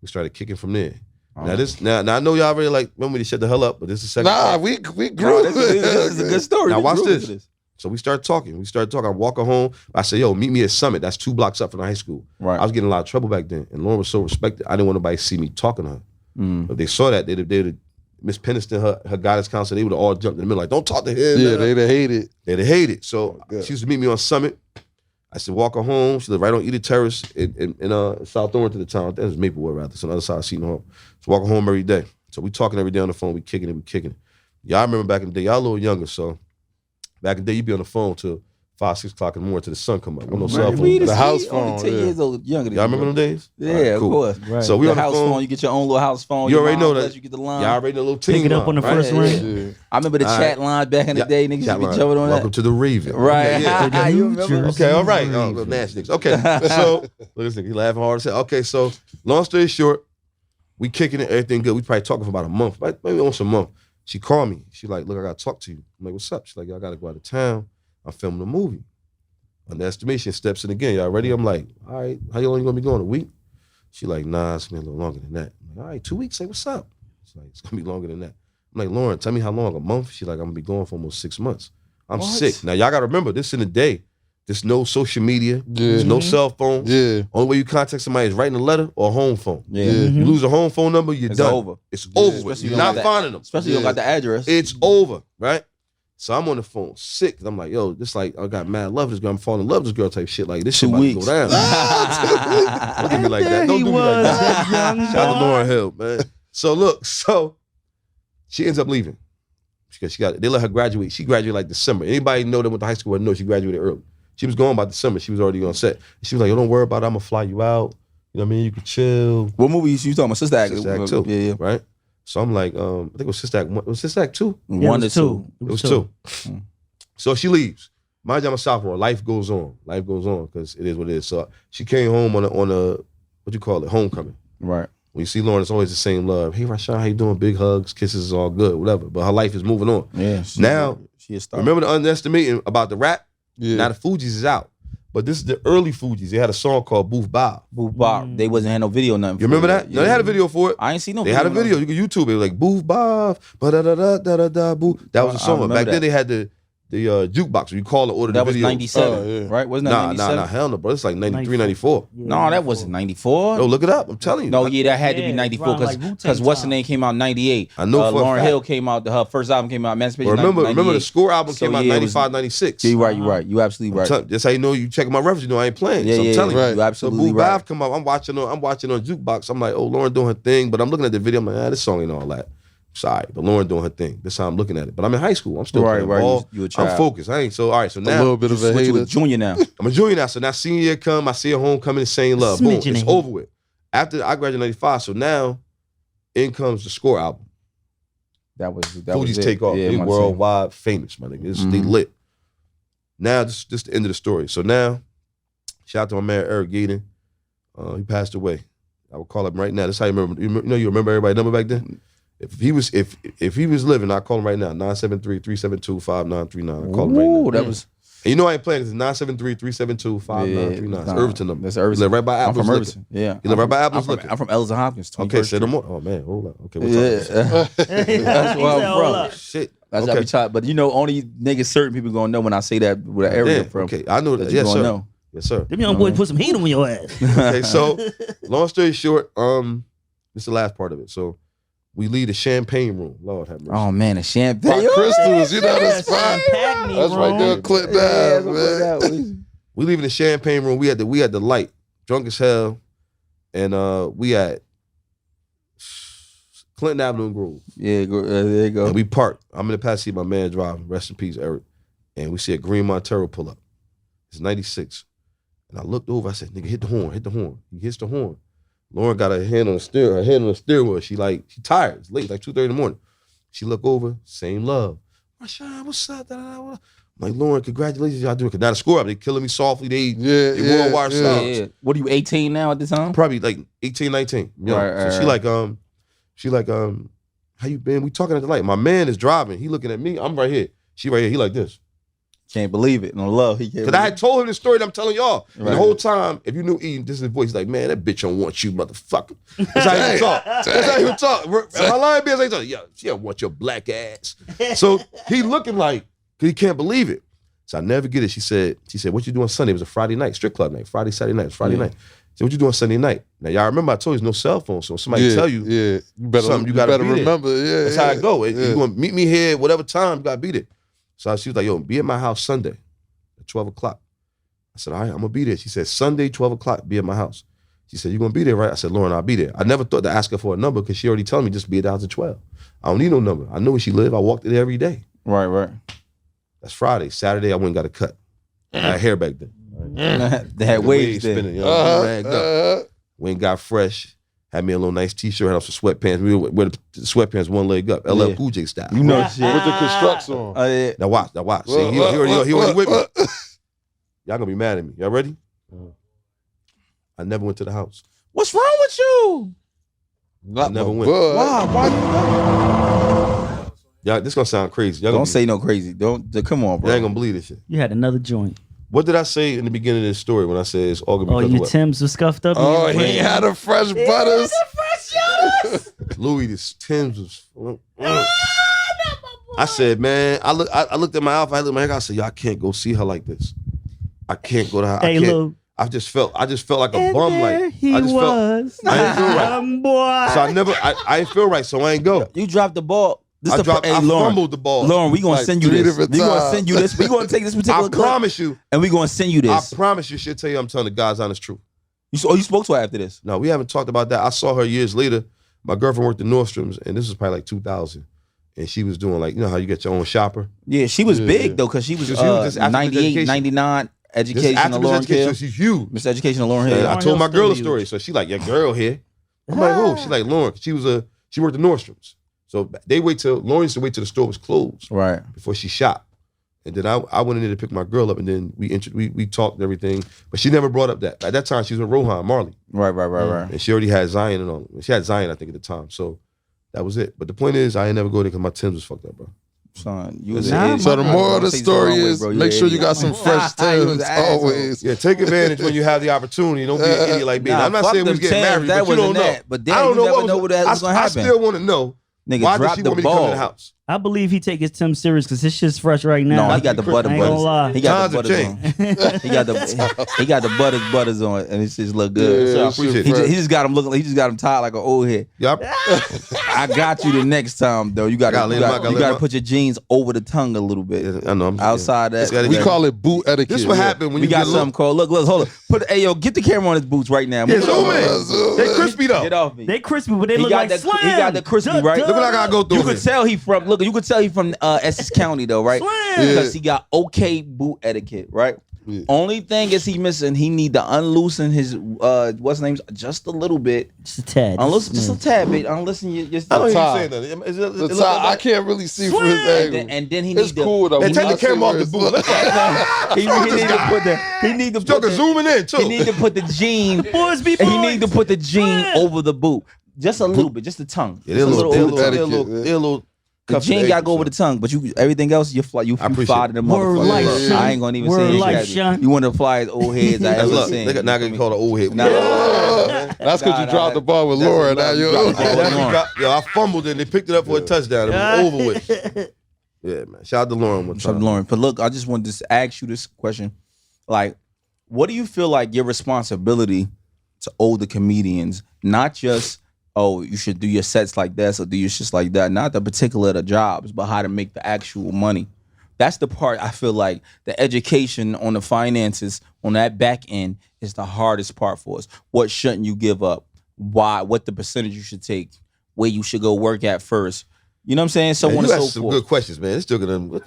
We started kicking from there. Now I know y'all already like, remember to shut the hell up, but this is the second part. We grew. this is a good story. Now We watch grew this. into this. So we started talking. I walk her home. I said, yo, meet me at Summit. That's 2 blocks up from the high school. Right. I was getting a lot of trouble back then. And Lauryn was so respected. I didn't want nobody to see me talking to her. If they saw that, they'd Miss Peniston, her guidance counselor, they would have all jumped in the middle like, don't talk to him. Yeah, they'd have hated. They'd have hated. So she used to meet me on Summit. I said, walk her home. She lived right on Edith Terrace in South Thornton at the time. That was Maplewood, rather. It's on the other side of Seton Hall. So walk her home every day. So we talking every day on the phone. We kicking it. Y'all remember back in the day, y'all a little younger, so back in the day, you'd be on the phone till 5, 6 o'clock in the morning till the sun come up. No cell phone. The house phone. Only 10 years old, younger than Y'all remember them days? Yeah, All right, of cool. course. Right. So we The on the house phone, you get your own little house phone. You Your already mom know that. lets you get the line. Y'all already know a little team Pick it up on the line, first right? ring. Yeah. I remember the All chat right. line back in the day. Niggas used to be line. jumping on Welcome that. to the Raven. Right. Okay, yeah. You remember? Okay, all right. Oh, little nasty niggas. Okay, so look at this nigga. He laughing hard as hell. Okay, so long story short, we kicking it, everything good. We probably talking for about a month, maybe almost a month. She called me. She like, look, I gotta talk to you. I'm like, what's up? She's like, yo, I gotta go out of town. I'm filming a movie. Underestimation steps in again. Y'all ready? I'm like, all right, how long you gonna be going? A week? She like, nah, it's gonna be a little longer than that. I'm like, all right, 2 weeks. Like, what's up? She's like, it's gonna be longer than that. I'm like, Lauryn, tell me how long? A month? She's like, I'm gonna be going for almost 6 months. I'm sick. Now y'all gotta remember, this in the day. There's no social media. There's no cell phones. Yeah. Only way you contact somebody is writing a letter or a home phone. Yeah. You lose a home phone number, you're It's done. over. It's over. With. Especially You're you not don't finding them. Especially you don't got the address. It's over, right? So I'm on the phone sick. I'm like, yo, this like, I got mad love this girl. I'm falling in love with this girl type shit. Like, this shit 2 about to weeks. go down. Look at me like that. Don't do me like that. Shout out to Lauryn Hill, man. So look, she ends up leaving. Because they let her graduate. She graduated like December. Anybody know that went to high school would know she graduated early. She was going by December. She was already on set. She was like, yo, don't worry about it. I'm going to fly you out. You know what I mean? You can chill. What movie you talking about? Sister Act? Sister Act 2, Yeah. right? So I'm like, I think it was Sister Act 1. Was Sister Act 2? Yeah, One it to was two. two. It was 2. So she leaves. Mind you, I'm a sophomore. Life goes on. Life goes on because it is what it is. So she came home on a what you call it, homecoming. Right. When you see Lauryn, it's always the same love. Hey, Rashaun, how you doing? Big hugs, kisses is all good, whatever. But her life is moving on. Yeah. Now, she is starting. remember the underestimating about the rap? Yeah. Now the Fugees is out. But this is the early Fugees. They had a song called Booth Bob. Booth Bob. They wasn't had no video, nothing. You remember that? No, they had a video for it. I ain't seen no They video. had a video. You can YouTube it. Like Booth Bob, ba-da-da-da-da-da-da, Booth. That was a I song. remember Back then that. they had jukebox. You call to order That the was video. 97, right? Wasn't that 97? Nah, hell no, bro. It's like 93, 94. No, that wasn't 94. No, look it up. I'm telling you. No, yeah, that had to be Yeah, 94 around like Wu-Tang because what's the time. name came out in 98. I know for a Lauryn fact. Hill came out. Her first album came out. Emancipation. Remember the Score album So, came out yeah, it was- 95, 96. Yeah, you're right. You absolutely right. That's how you know you checking my reference. You know I ain't playing. Yeah, so I'm yeah, telling yeah. you. You absolutely so Boo right. Bath come out. I'm watching on jukebox. I'm like, oh, Lauren doing her thing. But I'm looking at the video. I'm like, this song ain't all that. Sorry, but Lauren doing her thing. That's how I'm looking at it. But I'm in high school. I'm still playing ball. You a child. I'm focused. I ain't so all right. So now A little bit of a What you a hater. junior now? I'm a junior now. So now senior year come. I see a homecoming, same love. Boom, Smidgen it's of over with. After I graduated in 95. So now in comes the Score album. That was Fugees it. take off. Yeah, They I'm worldwide famous, my nigga. They lit. Now, this the end of the story. So now, shout out to my man Eric Gaden. He passed away. I will call him right now. That's how you remember. You remember everybody's number back then? If he was living, I'll call him right now. 973-372-5939. I call him right now. Ooh, that was. And you know I ain't playing because it's 973-372-5939. It's Irvington number. That's You Irvington. live right by I'm Apple's from Liquor. Irvington. Yeah. You live right by I'm Apple's from, Liquor. I'm from Ellis and Hopkins. Okay, 21st say no Street. more. Oh man, hold on. Okay, what's up? Yeah. That's where I'm from. Oh, shit. That's okay. every time. But you know, only niggas certain people gonna know when I say that where the area Yeah, I'm from. okay, I know that. you Yes, gonna sir. know. Yes, sir. Them young boys put some heat on your ass. Okay, so long story short, this is the last part of it. So we leave the champagne room. Lord have mercy. Oh man, a champagne. By Crystals, you know the spot. Packney, That's right there, Clint Bath, man. We leave in the champagne room. We had the light, drunk as hell, and we at Clinton Avenue in Grove. Yeah, there you go. And we parked. I'm in the passenger seat. My man driving. Rest in peace, Eric. And we see a green Montero pull up. It's 96. And I looked over. I said, "Nigga, hit the horn. Hit the horn." He hits the horn. Lauren got her hand on the steering wheel. She tired. It's late, like 2:30 in the morning. She look over, same love. Rashaun, what's up? I'm like, Lauren, congratulations, y'all doing it. Cause now the Score up, they killing me softly. They worldwide stars. Yeah. What are you, 18 now at the time? Probably like 18, 19. You know? Right, So she like, how you been? We talking at the light. My man is driving. He looking at me. I'm right here. She right here. He like this. Can't believe it. No love. He can't. Cause I had told him the story that I'm telling y'all. And Right. the whole time, if you knew Ian, this is his voice. He's like, man, that bitch don't want you, motherfucker. That's how he would talk. That's how he would talk. My line be like, yeah, she don't want your black ass. So he looking like, cause he can't believe it. So I never get it. She said, what you doing Sunday? It was a Friday night, strip club night. Friday, Saturday night. It was Friday night. So what you doing Sunday night? Now y'all remember I told you there's no cell phone. So somebody tell you, you better, something, you better be there. remember. Yeah, That's yeah, how it go. yeah. You gonna meet me here, whatever time, you gotta be there. So she was like, yo, be at my house Sunday at 12 o'clock. I said, all right, I'm gonna be there. She said, Sunday, 12 o'clock, be at my house. She said, you gonna be there, right? I said, Lauren, I'll be there. I never thought to ask her for a number because she already told me just be at the house at 12. I don't need no number. I know where she live. I walked there every day. Right. That's Friday. Saturday, I went and got a cut. I had hair back then. They had waves then. spinning, you know, ragged up. Went and got fresh. Had me a little nice t-shirt, had on some sweatpants. We wear the sweatpants one leg up, LL Yeah. Cool J style. You know shit. With the constructs on. Yeah. Now watch. See, he already with me. Y'all gonna be mad at me. Y'all ready? I never went to the house. What's wrong with you? Not never my went. boy. Why? Y'all, this gonna sound crazy. Y'all Don't gonna say no crazy. Come on, y'all bro. ain't gonna believe this shit. You had another joint. What did I say in the beginning of this story when I said it's all gonna be Oh, because your of what? Timbs was scuffed up. Oh, he had a fresh butters. Louis, this Tim's was. I said, man, I looked at my outfit, I looked at my hair, I said, yo, I can't go see her like this. I can't go to her. Hey, I can't. Lou. I just felt like a bum. Like He I just was. felt. I didn't feel right. Boy. So I didn't feel right, so I ain't go. You dropped the ball. This I the dropped. hey, I Lauren, fumbled the ball. Lauren, we gonna Like send you 3 this. different We gonna times. send you this. We gonna take this particular I clip promise you. and we gonna send you I this. promise you. She'll tell you I'm telling the God's honest truth. You spoke to her after this. No, we haven't talked about that. I saw her years later. My girlfriend worked at Nordstrom's, and this was probably like 2000. And she was doing like, you know how you get your own shopper? Yeah, she was big though because she was She was just after 98, education. 99 This education after of this Lauren education, Hill. she's huge. Mr. Education of Lauren And Hill. I Lauren told my Hill's girl the still story. So she like, your girl here. I'm like, who? She like, Lauren. She worked at Nordstrom's. So Lauren used to wait till the store was closed Right. before she shopped. And then I went in there to pick my girl up, and then we talked and everything. But she never brought up that. At that time, she was with Rohan Marley. Right. And she already had Zion and all. She had Zion, I think, at the time. So that was it. But the point is, I ain't never go there because my Timbs was fucked up, bro. Son, you was Nah, an idiot. So the moral of the Don't say the story wrong way, is bro. make You sure an you idiot. got some fresh You was Timbs an asshole. always. Yeah, take advantage when you have the opportunity. Don't be an idiot like me. Nah, I'm not fuck saying we was them getting Timbs. married, That but you don't wasn't know. that. But then I don't you know never what know what that was gonna happen. I still want to know Nigga, why did drop she the want me to come to ball. the house. I believe he take his Tim serious because his shit's fresh right now. No, he got the butter I ain't gonna lie. butters. He got the Times have butters on. he got the butters on, and it just look good. Yeah, So I that shit appreciate He it. fresh. just got him looking. He just got him tied like an old head. Yeah, I got you the next time though. You got Gotta let him out, gotta you let got him to out. put your jeans over the tongue a little bit. I know. Outside that, It's gotta We get- call it boot etiquette. This what yeah. happened when we you got get something called. Look, hold on. Hey, yo, get the camera on his boots right now. Yeah, Move it zoom over. in. They crispy though. Get off me. They crispy, but they He look got like the Slim. he got the crispy right. Look what I gotta go through. You could tell he from you could tell he from Essex County though, right? Slim. Because he got okay boot etiquette, right? Yeah. Only thing is he missing. He need to unloosen his what's the name's just a little bit. Just a tad. Unloosen just a tad bit. Unloosen your I don't hear you Tie. saying nothing. Is it The look top, I like- can't really see from his angle. and then he It's need to cool though. Hey, take I the see camera off where the it's boot. look. Look at he need to put the he need to put Joker the, zooming in too. he need to put the jean. Boys be He boys. need to put the jean Slim. over the boot. Just a little bit, just the tongue. Yeah, Just they're a little, over the tongue. etiquette, yeah. The jean gotta go over the tongue, but you everything else you fly you I appreciate fly to the Word motherfucker. life, son. I ain't gonna even Word say life, it. son. You one of the flyest old heads I ever Look, seen. they got now getting called an old head. Nah. That's because you dropped the ball with That's Laura. what Now I'm you. dropping. That's what got- Yo, I fumbled and they picked it up for a touchdown. It was over with. Yeah, man. Shout out to Lauren one Shout out time. to Lauren. But look, I just wanted to ask you this question. Like, what do you feel like your responsibility to older comedians, not just, oh, you should do your sets like this or do your shit like that, not the particular the jobs, but how to make the actual money. That's the part I feel like the education on the finances on that back end is the hardest part for us. What shouldn't you give up? Why? What the percentage you should take? Where you should go work at first? You know what I'm saying? So Man, on you and asked so some forth. good questions, man. It's still gonna.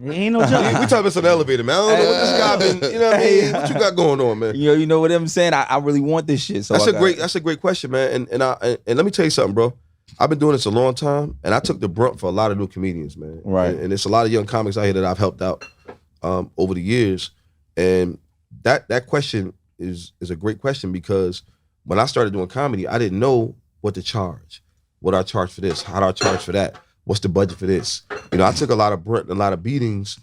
Ain't no We joke. talking about some elevator, man. I don't know what this guy been. You know what I mean? What you got going on, man? You know what I'm saying? I really want this shit. So That's I a got- great. That's a great question, man. And let me tell you something, bro. I've been doing this a long time, and I took the brunt for a lot of new comedians, man. Right. And it's a lot of young comics out here that I've helped out over the years. And that question is a great question because when I started doing comedy, I didn't know what to charge. What do I charge for this? How do I charge for that? What's the budget for this? You know, I took a lot of brunt and a lot of beatings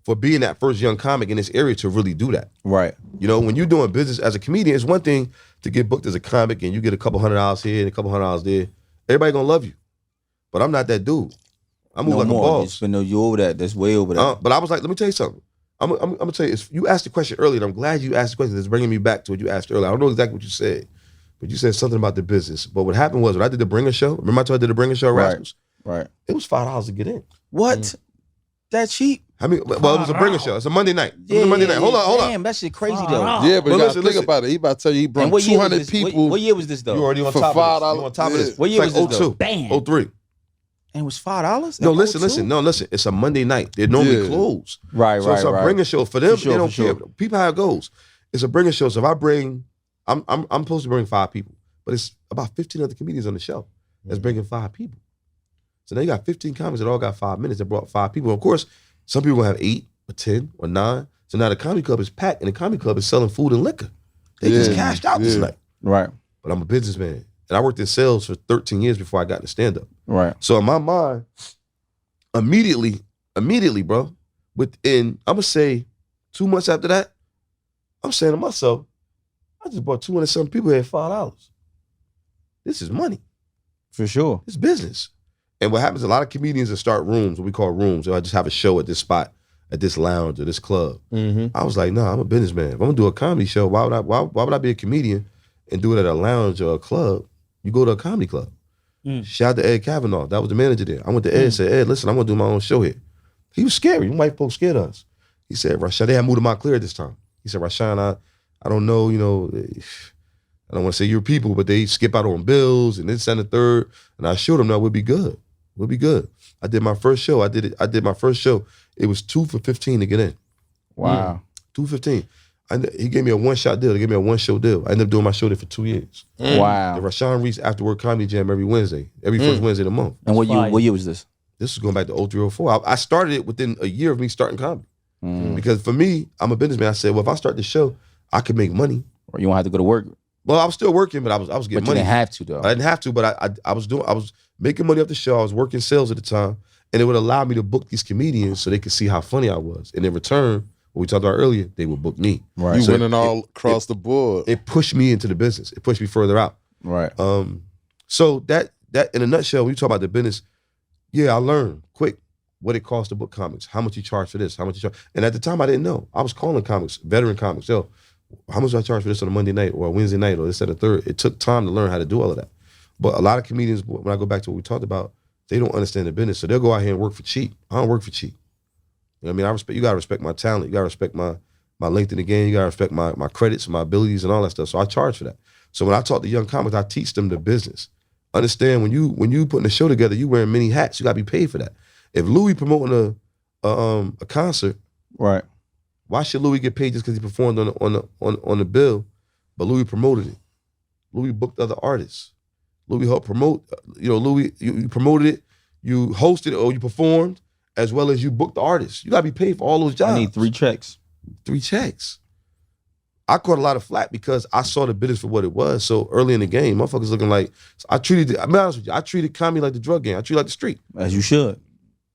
for being that first young comic in this area to really do that. Right. You know, when you're doing business as a comedian, it's one thing to get booked as a comic and you get a couple $100 here and a couple $100 there. Everybody gonna love you. But I'm not that dude. I move No like more. a boss. But no, you over that. That's way over that. But I was like, let me tell you something. I'm gonna tell you, you asked the question earlier, and I'm glad you asked the question. It's bringing me back to what you asked earlier. I don't know exactly what you said, but you said something about the business. But what happened was when I did the Bringer show, remember I told you I did the Bringer show, Right. Rascals? Right. It was $5 to get in. What? That cheap? I mean, well, it was a Bringer show. It's a Monday night. It was a Monday night. Hold on. Damn, that shit crazy Wow. though. Yeah, but Well, you gotta listen, think listen. about it. He about to tell you he And brought what year was 200 this? people. What year was this though? You already on For top of this. $5. You on top of this. Yeah. What year It's was like this, though? 02. Bam. 03. And it was $5? No, listen. It's a Monday night. They're normally Yeah. closed. Right, So it's a bringer show for them. For sure, they don't for sure. care. People how it goes. It's a bringer show. So if I bring, I'm supposed to bring 5 people, but it's about 15 other comedians on the show that's bringing 5 people. So now you got 15 comics that all got 5 minutes that brought 5 people. Of course, some people gonna have 8 or 10 or 9. So now the comedy club is packed, and the comedy club is selling food and liquor. They just Yeah, cashed out this yeah. night. Right. But I'm a businessman, and I worked in sales for 13 years before I got into stand up. Right. So in my mind, immediately, bro, within, I'm gonna say 2 months after that, I'm saying to myself, I just brought 200 something people here at $5. This is money. For sure. It's business. And what happens, a lot of comedians that start rooms, what we call rooms, or I just have a show at this spot, at this lounge or this club. I was like, nah, I'm a businessman. If I'm gonna do a comedy show, why would I be a comedian and do it at a lounge or a club? You go to a comedy club. Shout out to Ed Kavanaugh. That was the manager there. I went to Ed and said, Ed, listen, I'm gonna do my own show here. He was scary. White folks scared of us. He said, Rashaun, they had moved to Montclair at this time. He said, Rashaun, I don't know, you know, I don't want to say your people, but they skip out on bills and this and the third. And I showed them that we'll be good. We'll be good. I did my first show. I did my first show. It was 2 for $15 to get in. Wow. 2 for $15. He gave me a one-shot deal. They gave me a one-show deal. I ended up doing my show there for 2 years. Wow. The Rashaun Reese After Work Comedy Jam every Wednesday, every first Wednesday of the month. And what Fire. year was this? This is going back to 03, 04. I started it within a year of me starting comedy. Because for me, I'm a businessman. I said, well, if I start the show, I could make money. Or you won't have to go to work. Well, I was still working, but I was getting But you money. didn't have to though. I didn't have to, but I was making money off the show. I was working sales at the time, and it would allow me to book these comedians so they could see how funny I was. And in return, what we talked about earlier, they would book me. Right. You So winning all across the board. It pushed me into the business. It pushed me further out. Right. So that in a nutshell, when you talk about the business, Yeah, I learned quick what it costs to book comics, how much you charge for this, how much you charge. And at the time, I didn't know. I was calling comics, veteran comics, yo, how much do I charge for this on a Monday night or a Wednesday night or this and a third? It took time to learn how to do all of that. But a lot of comedians, when I go back to what we talked about, they don't understand the business. So they'll go out here and work for cheap. I don't work for cheap. You know what I mean? You gotta respect my talent. You gotta respect my length in the game. You gotta respect my credits, my abilities, and all that stuff. So I charge for that. So when I talk to young comics, I teach them the business. Understand when you putting a show together, you wearing many hats. You gotta be paid for that. If Louis promoting a concert, Right. why should Louis get paid just because he performed on the bill? But Louis promoted it. Louis booked other artists. Louis helped promote. Louis, you promoted it, you hosted it, or you performed, as well as you booked the artists. You gotta be paid for all those jobs. I need 3 checks. 3 checks. I caught a lot of flack because I saw the business for what it was. So early in the game, motherfuckers looking like, I'm be honest with you, I treated comedy like the drug game. I treated it like the street. As you should.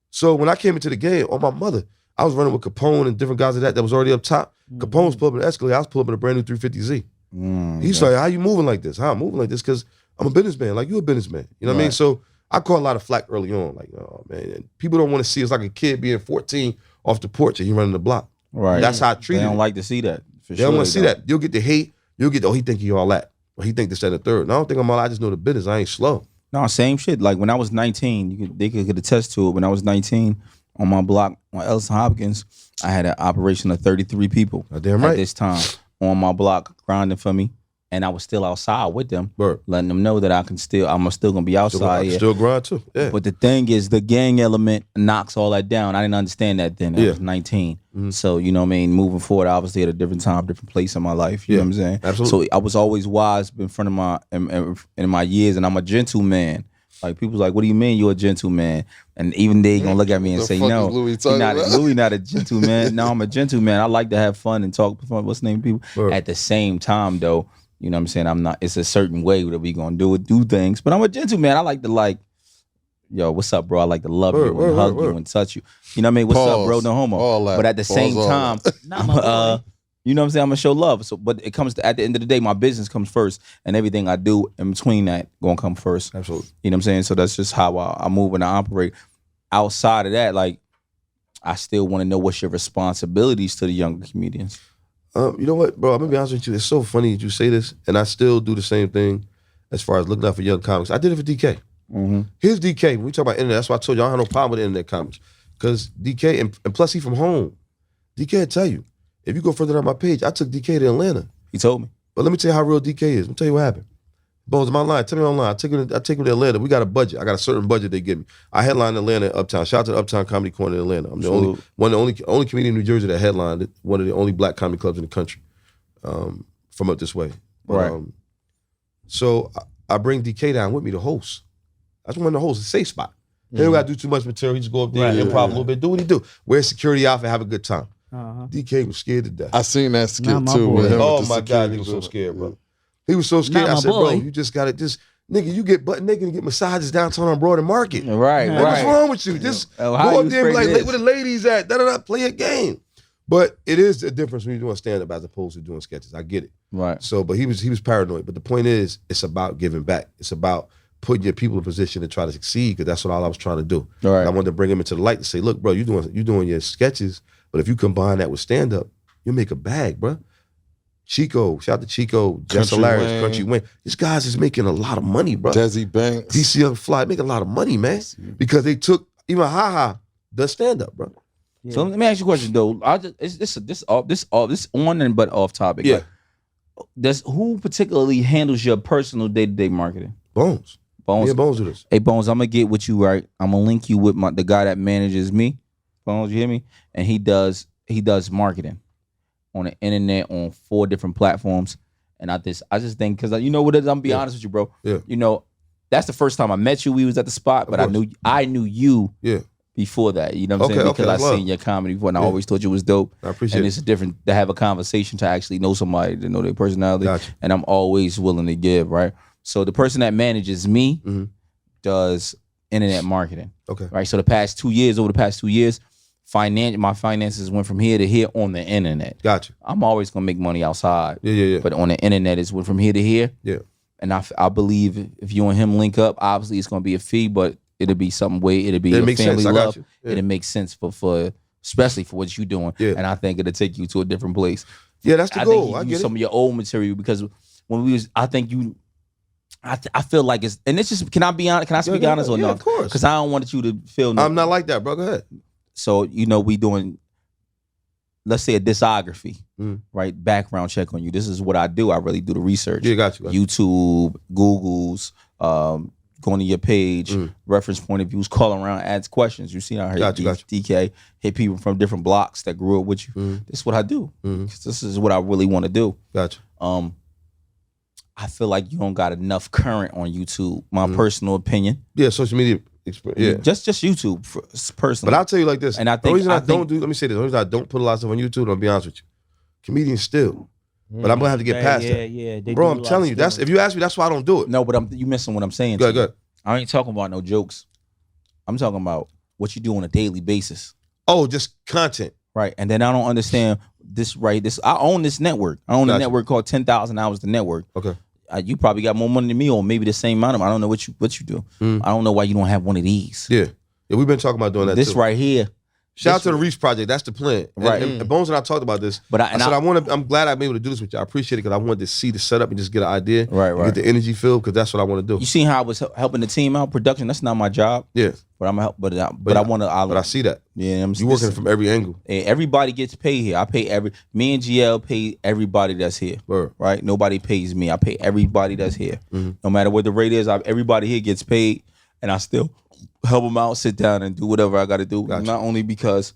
So when I came into the game, on my mother, I was running with Capone and different guys that was already up top. Capone was pulling up in an Escalade. I was pulling up in a brand new 350Z. He's like, how you moving like this? How I'm moving like this? Because I'm a businessman, like you a businessman. You know what I mean? So I caught a lot of flack early on. Like, oh man, and people don't want to see us like a kid being 14 off the porch and you running the block. Right. That's how I treat it. They don't like to see that. They don't want to see that. You'll get the hate. You'll get, he think he all that. Or he think this, that, and the third. And I don't think I'm all that. I just know the business. I ain't slow. No, same shit. Like when I was 19, they could attest to it. When I was 19, on my block on Ellison Hopkins, I had an operation of 33 people Damn right. at this time on my block grinding for me. And I was still outside with them, letting them know that I'm still gonna be outside. Still grind too. Yeah. But the thing is, the gang element knocks all that down. I didn't understand that then. I was 19. So, you know what I mean? Moving forward, obviously at a different time, different place in my life. You know what I'm saying? Absolutely. So I was always wise in front of my years, and I'm a gentleman. Like people's like, what do you mean you're a gentleman? And even they gonna look at me and say, no, Louis not a gentleman. No, I'm a gentleman. I like to have fun and talk. What's the name of people? At the same time, though, you know what I'm saying? I'm not. It's a certain way that we gonna do things. But I'm a gentleman. I like to yo, what's up, bro? I like to love you and hug you and touch you. You know what I mean? What's up, bro? No homo. But at the same time, you know what I'm saying? I'm gonna show love. So, but it comes at the end of the day, my business comes first, and everything I do in between that gonna come first. Absolutely. You know what I'm saying? So that's just how I move and I operate. Outside of that, like, I still want to know what's your responsibilities to the younger comedians. You know what, bro? I'm gonna be honest with you. It's so funny that you say this, and I still do the same thing as far as looking out for young comics. I did it for DK. Here's DK. When we talk about internet, that's why I told you I don't have no problem with internet comics. Because DK, and plus he from home. DK will tell you. If you go further down my page, I took DK to Atlanta. He told me. But let me tell you how real DK is. Let me tell you what happened. Bones, my line. Tell me online. I take him to Atlanta. We got a budget. I got a certain budget they give me. I headline Atlanta Uptown. Shout out to the Uptown Comedy Corner in Atlanta. I'm the only comedian in New Jersey that headlined one of the only black comedy clubs in the country. From up this way. But, so I bring DK down with me to host. I just want to host a safe spot. He don't got to do too much material. He just go up there and improv a little bit. Do what he do. Wear a security outfit, have a good time. DK was scared to death. I seen that skit too. With him oh with my God, he was so scared, bro. He was so scared. I said, bro, you just got to nigga, you get butt naked and get massages downtown on Broad and Market. Right. What's wrong with you? Just go up there and be like, where the ladies at? Play a game. But it is a difference when you're doing stand-up as opposed to doing sketches. I get it. Right. So, but he was paranoid. But the point is, it's about giving back. It's about putting your people in position to try to succeed, because that's what all I was trying to do. Right. I wanted to bring him into the light to say, look, bro, you doing your sketches, but if you combine that with stand-up, you'll make a bag, bro. Chico, shout out to Chico, Jess Hilarious, Country Wayne. These guys is making a lot of money, bro. Desi Banks. DC Young Fly, making a lot of money, man. Because they took, even HaHa does stand-up, bro. Yeah. So let me ask you a question though. This on and but off topic. Yeah. Like, who particularly handles your personal day-to-day marketing? Bones. Yeah, Bones do this. Hey Bones, I'm gonna get with you, right? I'm gonna link you with the guy that manages me. Bones, you hear me? And he does marketing on the internet on 4 different platforms. And I just think, because you know what it is, I'm gonna be honest with you, bro. Yeah. You know, that's the first time I met you. We was at the spot, but I knew you. Yeah. Before that, you know what I'm saying? Because I seen your comedy before, and I always thought you was dope. I appreciate it. And it's different to have a conversation, to actually know somebody, to know their personality. Gotcha. And I'm always willing to give, right? So the person that manages me does internet marketing. Okay. Right. So over the past 2 years, my finances went from here to here on the internet. Gotcha. I'm always gonna make money outside. Yeah. But on the internet, it's went from here to here. Yeah. And I believe if you and him link up, obviously it's gonna be a fee, but it'll be something way. It'll be It a makes family sense. I got love. you. Yeah. It'll make sense for especially for what you're doing. Yeah. And I think it'll take you to a different place. Yeah, that's the I goal. think I you get use it. some of your old material because when we was, I think you. I feel like it's, and it's just. Can I be honest? Can I speak Yeah, honest or yeah, no? of course. Because I don't want you to feel. I'm not like that, bro. Go ahead. So we doing, let's say a discography, right? Background check on you. This is what I do. I really do the research. Yeah, got you. YouTube, Google's, going to your page, reference point of views, call around, ask questions. You see, I heard Got you. DK hit people from different blocks that grew up with you. This is what I do. 'Cause this is what I really want to do. Gotcha. I feel like you don't got enough current on YouTube. My personal opinion. Yeah, social media experience. Yeah. Just YouTube personally. But I'll tell you like this. And I the think- reason I I don't think- do, let me say this. The reason I don't put a lot of stuff on YouTube, I'll be honest with you. Comedians still. But I'm gonna have to get past that. Yeah, they Bro, do a I'm lot telling you, of that's stuff. if you ask me, that's why I don't do it. No, but you missing what I'm saying. Go to you. ahead. I ain't talking about no jokes. I'm talking about what you do on a daily basis. Oh, just content. Right. And then I don't understand this, right? I own this network. I own a Gotcha. network called 10,000 Hours the Network. Okay. You probably got more money than me, or maybe the same amount of them. I don't know what you do. I don't know why you don't have one of these. Yeah. Yeah, we've been talking about doing that This too. right here. Shout out to the Reese Project. That's the plan. Right. And Bones and I talked about this. But I said I'm glad I'm able to do this with you. I appreciate it because I wanted to see the setup and just get an idea. Right, and right. Get the energy feel because that's what I want to do. You seen how I was helping the team out? Production, that's not my job. Yeah. But I'm help. But I want to. But I see that. Yeah, You working from every angle. Everybody gets paid here. I pay me and GL pay everybody that's here. Word. Right? Nobody pays me. I pay everybody that's here. No matter what the rate is, everybody here gets paid, and I still help them out, sit down, and do whatever I got to do. Gotcha. Not only because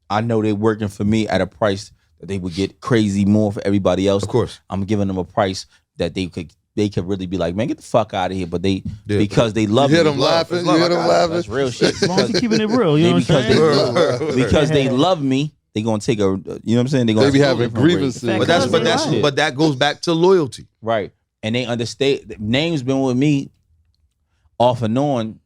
I know they're working for me at a price that they would get crazy more for everybody else. Of course. I'm giving them a price that they could really be like, man, get the fuck out of here. But because they love You hear me. them laughing. love. You hear them laughing. That's real shit. As long as you're keeping it real, you know what I'm saying? Because they love me, they gonna take a, you know what I'm saying? They They be have having grievances. But that goes back to loyalty. right. And they understand. Name's been with me off and on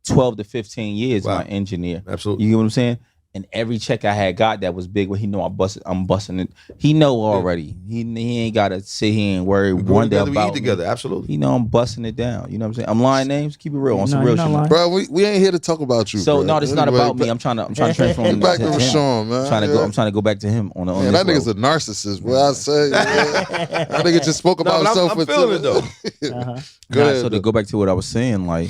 12 to 15 years. Wow. My engineer. Absolutely. You get what I'm saying? And every check I had got that was big, well, he know I'm busting it. He know already. He ain't gotta sit here and worry We grow one day together, we about eat me. together. Absolutely. He know I'm busting it down. You know what I'm saying? I'm lying names. Keep it real on some No, real you're shit. not lying. Bro, we ain't here to talk about you. So bro. no, it's not Anyway, about me. I'm trying to transform him back to him. Rashaun, man. I'm trying to go back to him on Man, that nigga's a narcissist. What I say, that nigga just spoke about but himself I'm for feeling it though. Go ahead, so to though. go back to what I was saying, like,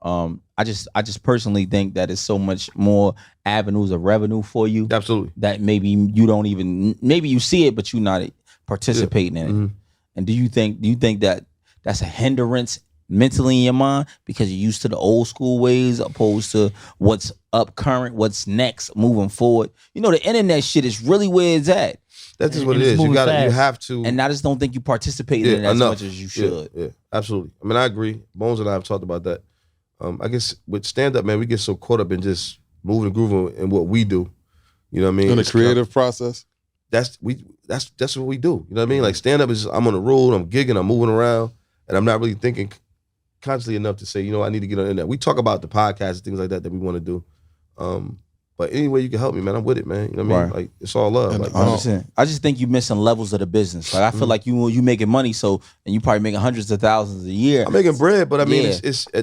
I just personally think that it's so much more avenues of revenue for you Absolutely. that maybe you don't even, maybe you see it, but you're not participating in it. And do you think that that's a hindrance mentally in your mind because you're used to the old school ways opposed to what's up current, what's next, moving forward? You know, the internet shit is really where it's at. That's just what it it's is. You moving got to. You fast. have to. And I just don't think you participate in it as much as you should. Yeah, absolutely. I mean, I agree. Bones and I have talked about that. I guess with stand up, man, we get so caught up in just moving and grooving in what we do. You know what I mean? in the It's creative process. That's what we do. You know what I mean? Like stand up is I'm on the road, I'm gigging, I'm moving around, and I'm not really thinking consciously enough to say, you know, I need to get on the internet. We talk about the podcast and things like that we want to do. But any way you can help me, man, I'm with it, man. You know what I mean? Right. Like it's all love. And, Like, 100%. I just think you missing levels of the business. Like I feel like you making money, so and you probably making hundreds of thousands a year. I'm making bread, but I mean, Yeah.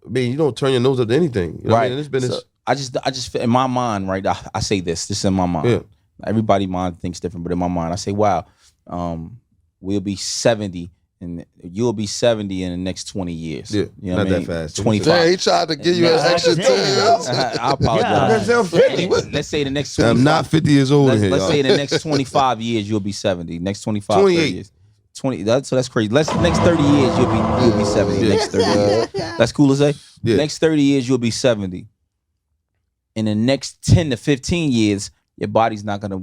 I mean, you don't turn your nose up to anything. You know what I mean? In this business, So, I just in my mind, right? I say this in my mind. Yeah. Everybody mind thinks different, but in my mind, I say, wow, we'll be 70 and you'll be 70 in the next 20 years. Yeah, You know not what I that mean? fast. 25. Yeah, he tried to give you an extra 2 years. I apologize. I'm 50. Let's say the next 25. I'm not 50 years old in here, Let's y'all. say the next 25 years you'll be 70. Next 25 28. 30 years. 20. That's crazy. Next 30 years you'll be 70. Yeah. Next 30 years. That's cool to say. Yeah. Next 30 years you'll be 70. In the next 10 to 15 years, your body's not gonna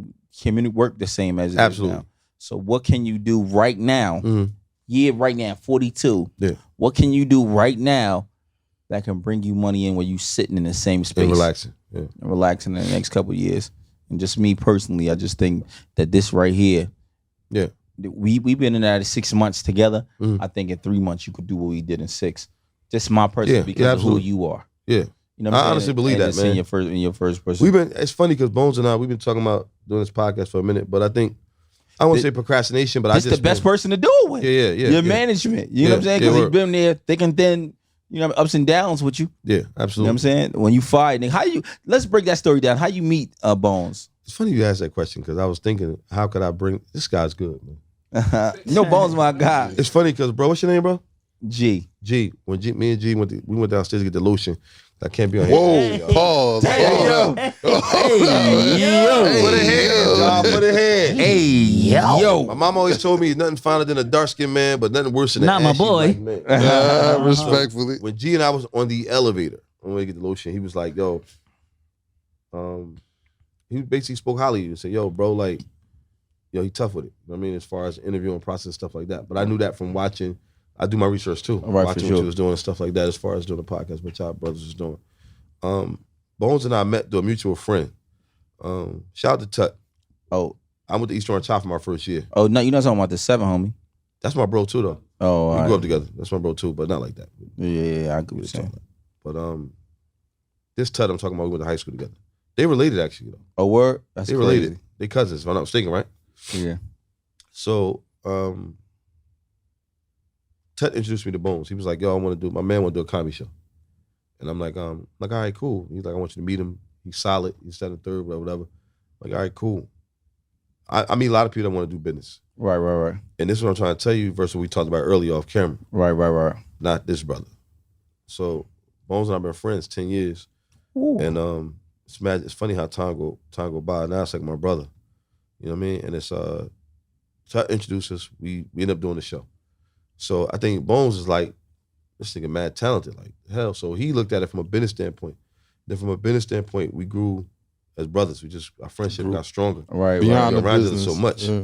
work the same as it Absolutely. is now. So what can you do right now? Right now, 42. Yeah. What can you do right now that can bring you money in where you sitting in the same space And relaxing. Yeah. and relaxing in the next couple of years? And just me personally, I just think that this right here, Yeah. we've been in that 6 months together. I think in 3 months you could do what we did in 6. Just my person Yeah, because yeah, of who absolutely. you are. Yeah. You know what I'm I saying? honestly believe And that, just man. In your first person. It's funny because Bones and I, we've been talking about doing this podcast for a minute, but I think, I won't say procrastination, but I This just the best been- person to do it with. Yeah. Your management. You know what I'm saying? Yeah, Because he's word. been there thick and thin. you know, ups and downs with you. Yeah, You know absolutely. what I'm saying? When you fight, nigga, let's break that story down. How you meet Bones? It's funny you asked that question because I was thinking, how could I bring this guy's good, man. You know, Bones my guy. It's funny because, bro, what's your name, bro? G. When me and G we went downstairs to get the lotion. I can't be on here. Whoa, pause. Hey, yo. Pause. Hey, yo. Put a hand, John. Put a hand. Hey, yo. My mom always told me nothing finer than a dark-skinned man, but nothing worse than Not an my ashy boy. black man. Respectfully. When G and I was on the elevator, when we get the lotion, he was like, yo, he basically spoke highly of you and said, yo, bro, like, yo, he tough with it. You know what I mean, as far as interviewing process and stuff like that. But I knew that from watching. I do my research too. Right, watching for sure. what you was doing and stuff like that as far as doing the podcast, what y'all brothers was doing. Bones and I met through a mutual friend. Shout out to Tut. Oh, I went to East Orange High for my first year. no, you're not talking about the 7, homie. That's my bro too, though. Oh, We all grew right. up together. That's my bro too, but not like that. Yeah, I get what you're saying. But this Tut I'm talking about, we went to high school together. They related actually, though. Oh, word? That's They crazy. related. They cousins, if I'm not mistaken, right? Yeah. So Tut introduced me to Bones. He was like, yo, my man want to do a comedy show. And I'm like, all right, cool. He's like, I want you to meet him. He's solid. He's 7th, 3rd, whatever. I'm like, all right, cool. I meet a lot of people that want to do business. Right. And this is what I'm trying to tell you versus what we talked about earlier off camera. Right. Not this brother. So Bones and I have been friends 10 years. Ooh. And it's funny how time go by. Now it's like my brother. You know what I mean? And it's Tut introduced us. We end up doing the show. So I think Bones is like, this nigga mad talented, like hell. So he looked at it from a business standpoint. Then from a business standpoint, we grew as brothers. Our friendship got stronger. Right. Beyond We the around each other business. so much. Yeah.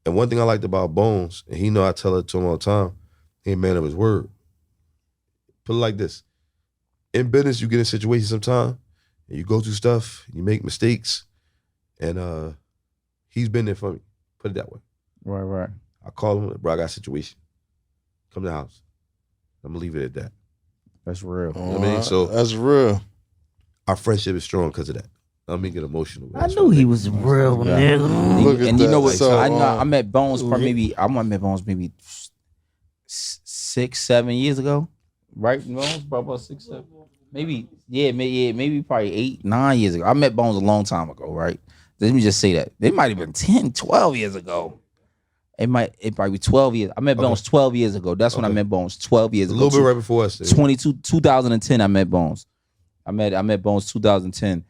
And one thing I liked about Bones, and he know I tell it to him all the time, he ain't man of his word. Put it like this. In business, you get in situations sometimes, and you go through stuff, you make mistakes, and he's been there for me. Put it that way. Right. I call him, bro, I got a situation. Come to the house. I'm gonna leave it at that. That's real. You know what I mean? So That's real. our friendship is strong because of that. I'm gonna get emotional. I knew he was real, Yeah. nigga. Look at And you know that. what? So, I met Bones met Bones maybe 6, 7 years ago. Right? Bones? Probably about 6, 7. Maybe probably 8, 9 years ago. I met Bones a long time ago, right? Let me just say that. It might have been 10, 12 years ago. It might be 12 years. I met Bones 12 years ago. That's when I met Bones 12 years A ago. little bit right before us. 2010 I met Bones. I met Bones 2010.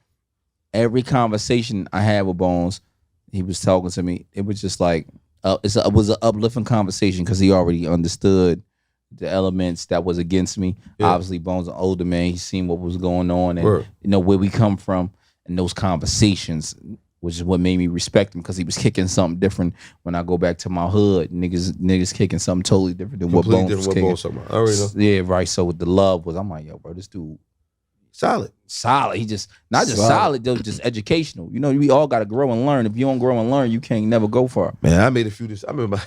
Every conversation I had with Bones, he was talking to me. It was just like it was an uplifting conversation because he already understood the elements that was against me. Yeah. Obviously, Bones an older man. He seen what was going on and Word. you know where we come from and those conversations, which is what made me respect him because he was kicking something different. When I go back to my hood, niggas kicking something totally different than what Completely Bones was different what kicking. Bones talking about. I already know. Yeah, right. So with the love was, I'm like, yo, bro, this dude Solid. solid. He just not just solid, though, just educational. You know, we all got to grow and learn. If you don't grow and learn, you can't never go far. Man, I made a few. I remember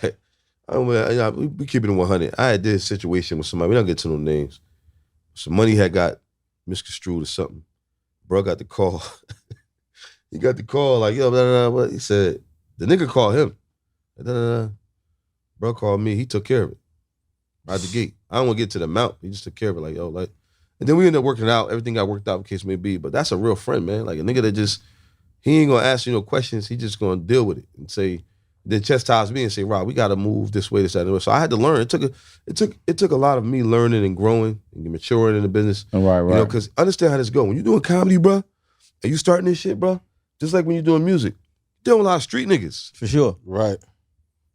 we keep it in 100. I had this situation with somebody. We don't get to no names. Some money had got misconstrued or something. Bro got the call. He got the call like, yo, blah, blah, blah. He said, the nigga called him. Blah, blah, blah. Bro called me. He took care of it. Out the gate. I don't want to get to the amount. He just took care of it. Like, yo, like. And then we ended up working it out. Everything got worked out, case may be. But that's a real friend, man. Like a nigga that just, he ain't gonna ask you no questions. He just gonna deal with it and say, then chastise me and say, Rob, we gotta move this way, this, that, and that. So I had to learn. It took a lot of me learning and growing and maturing in the business. Right. You know, because understand how this go. When you're doing comedy, bro, and you starting this shit, bro, just like when you're doing music, you're doing a lot of street niggas. For sure. Right.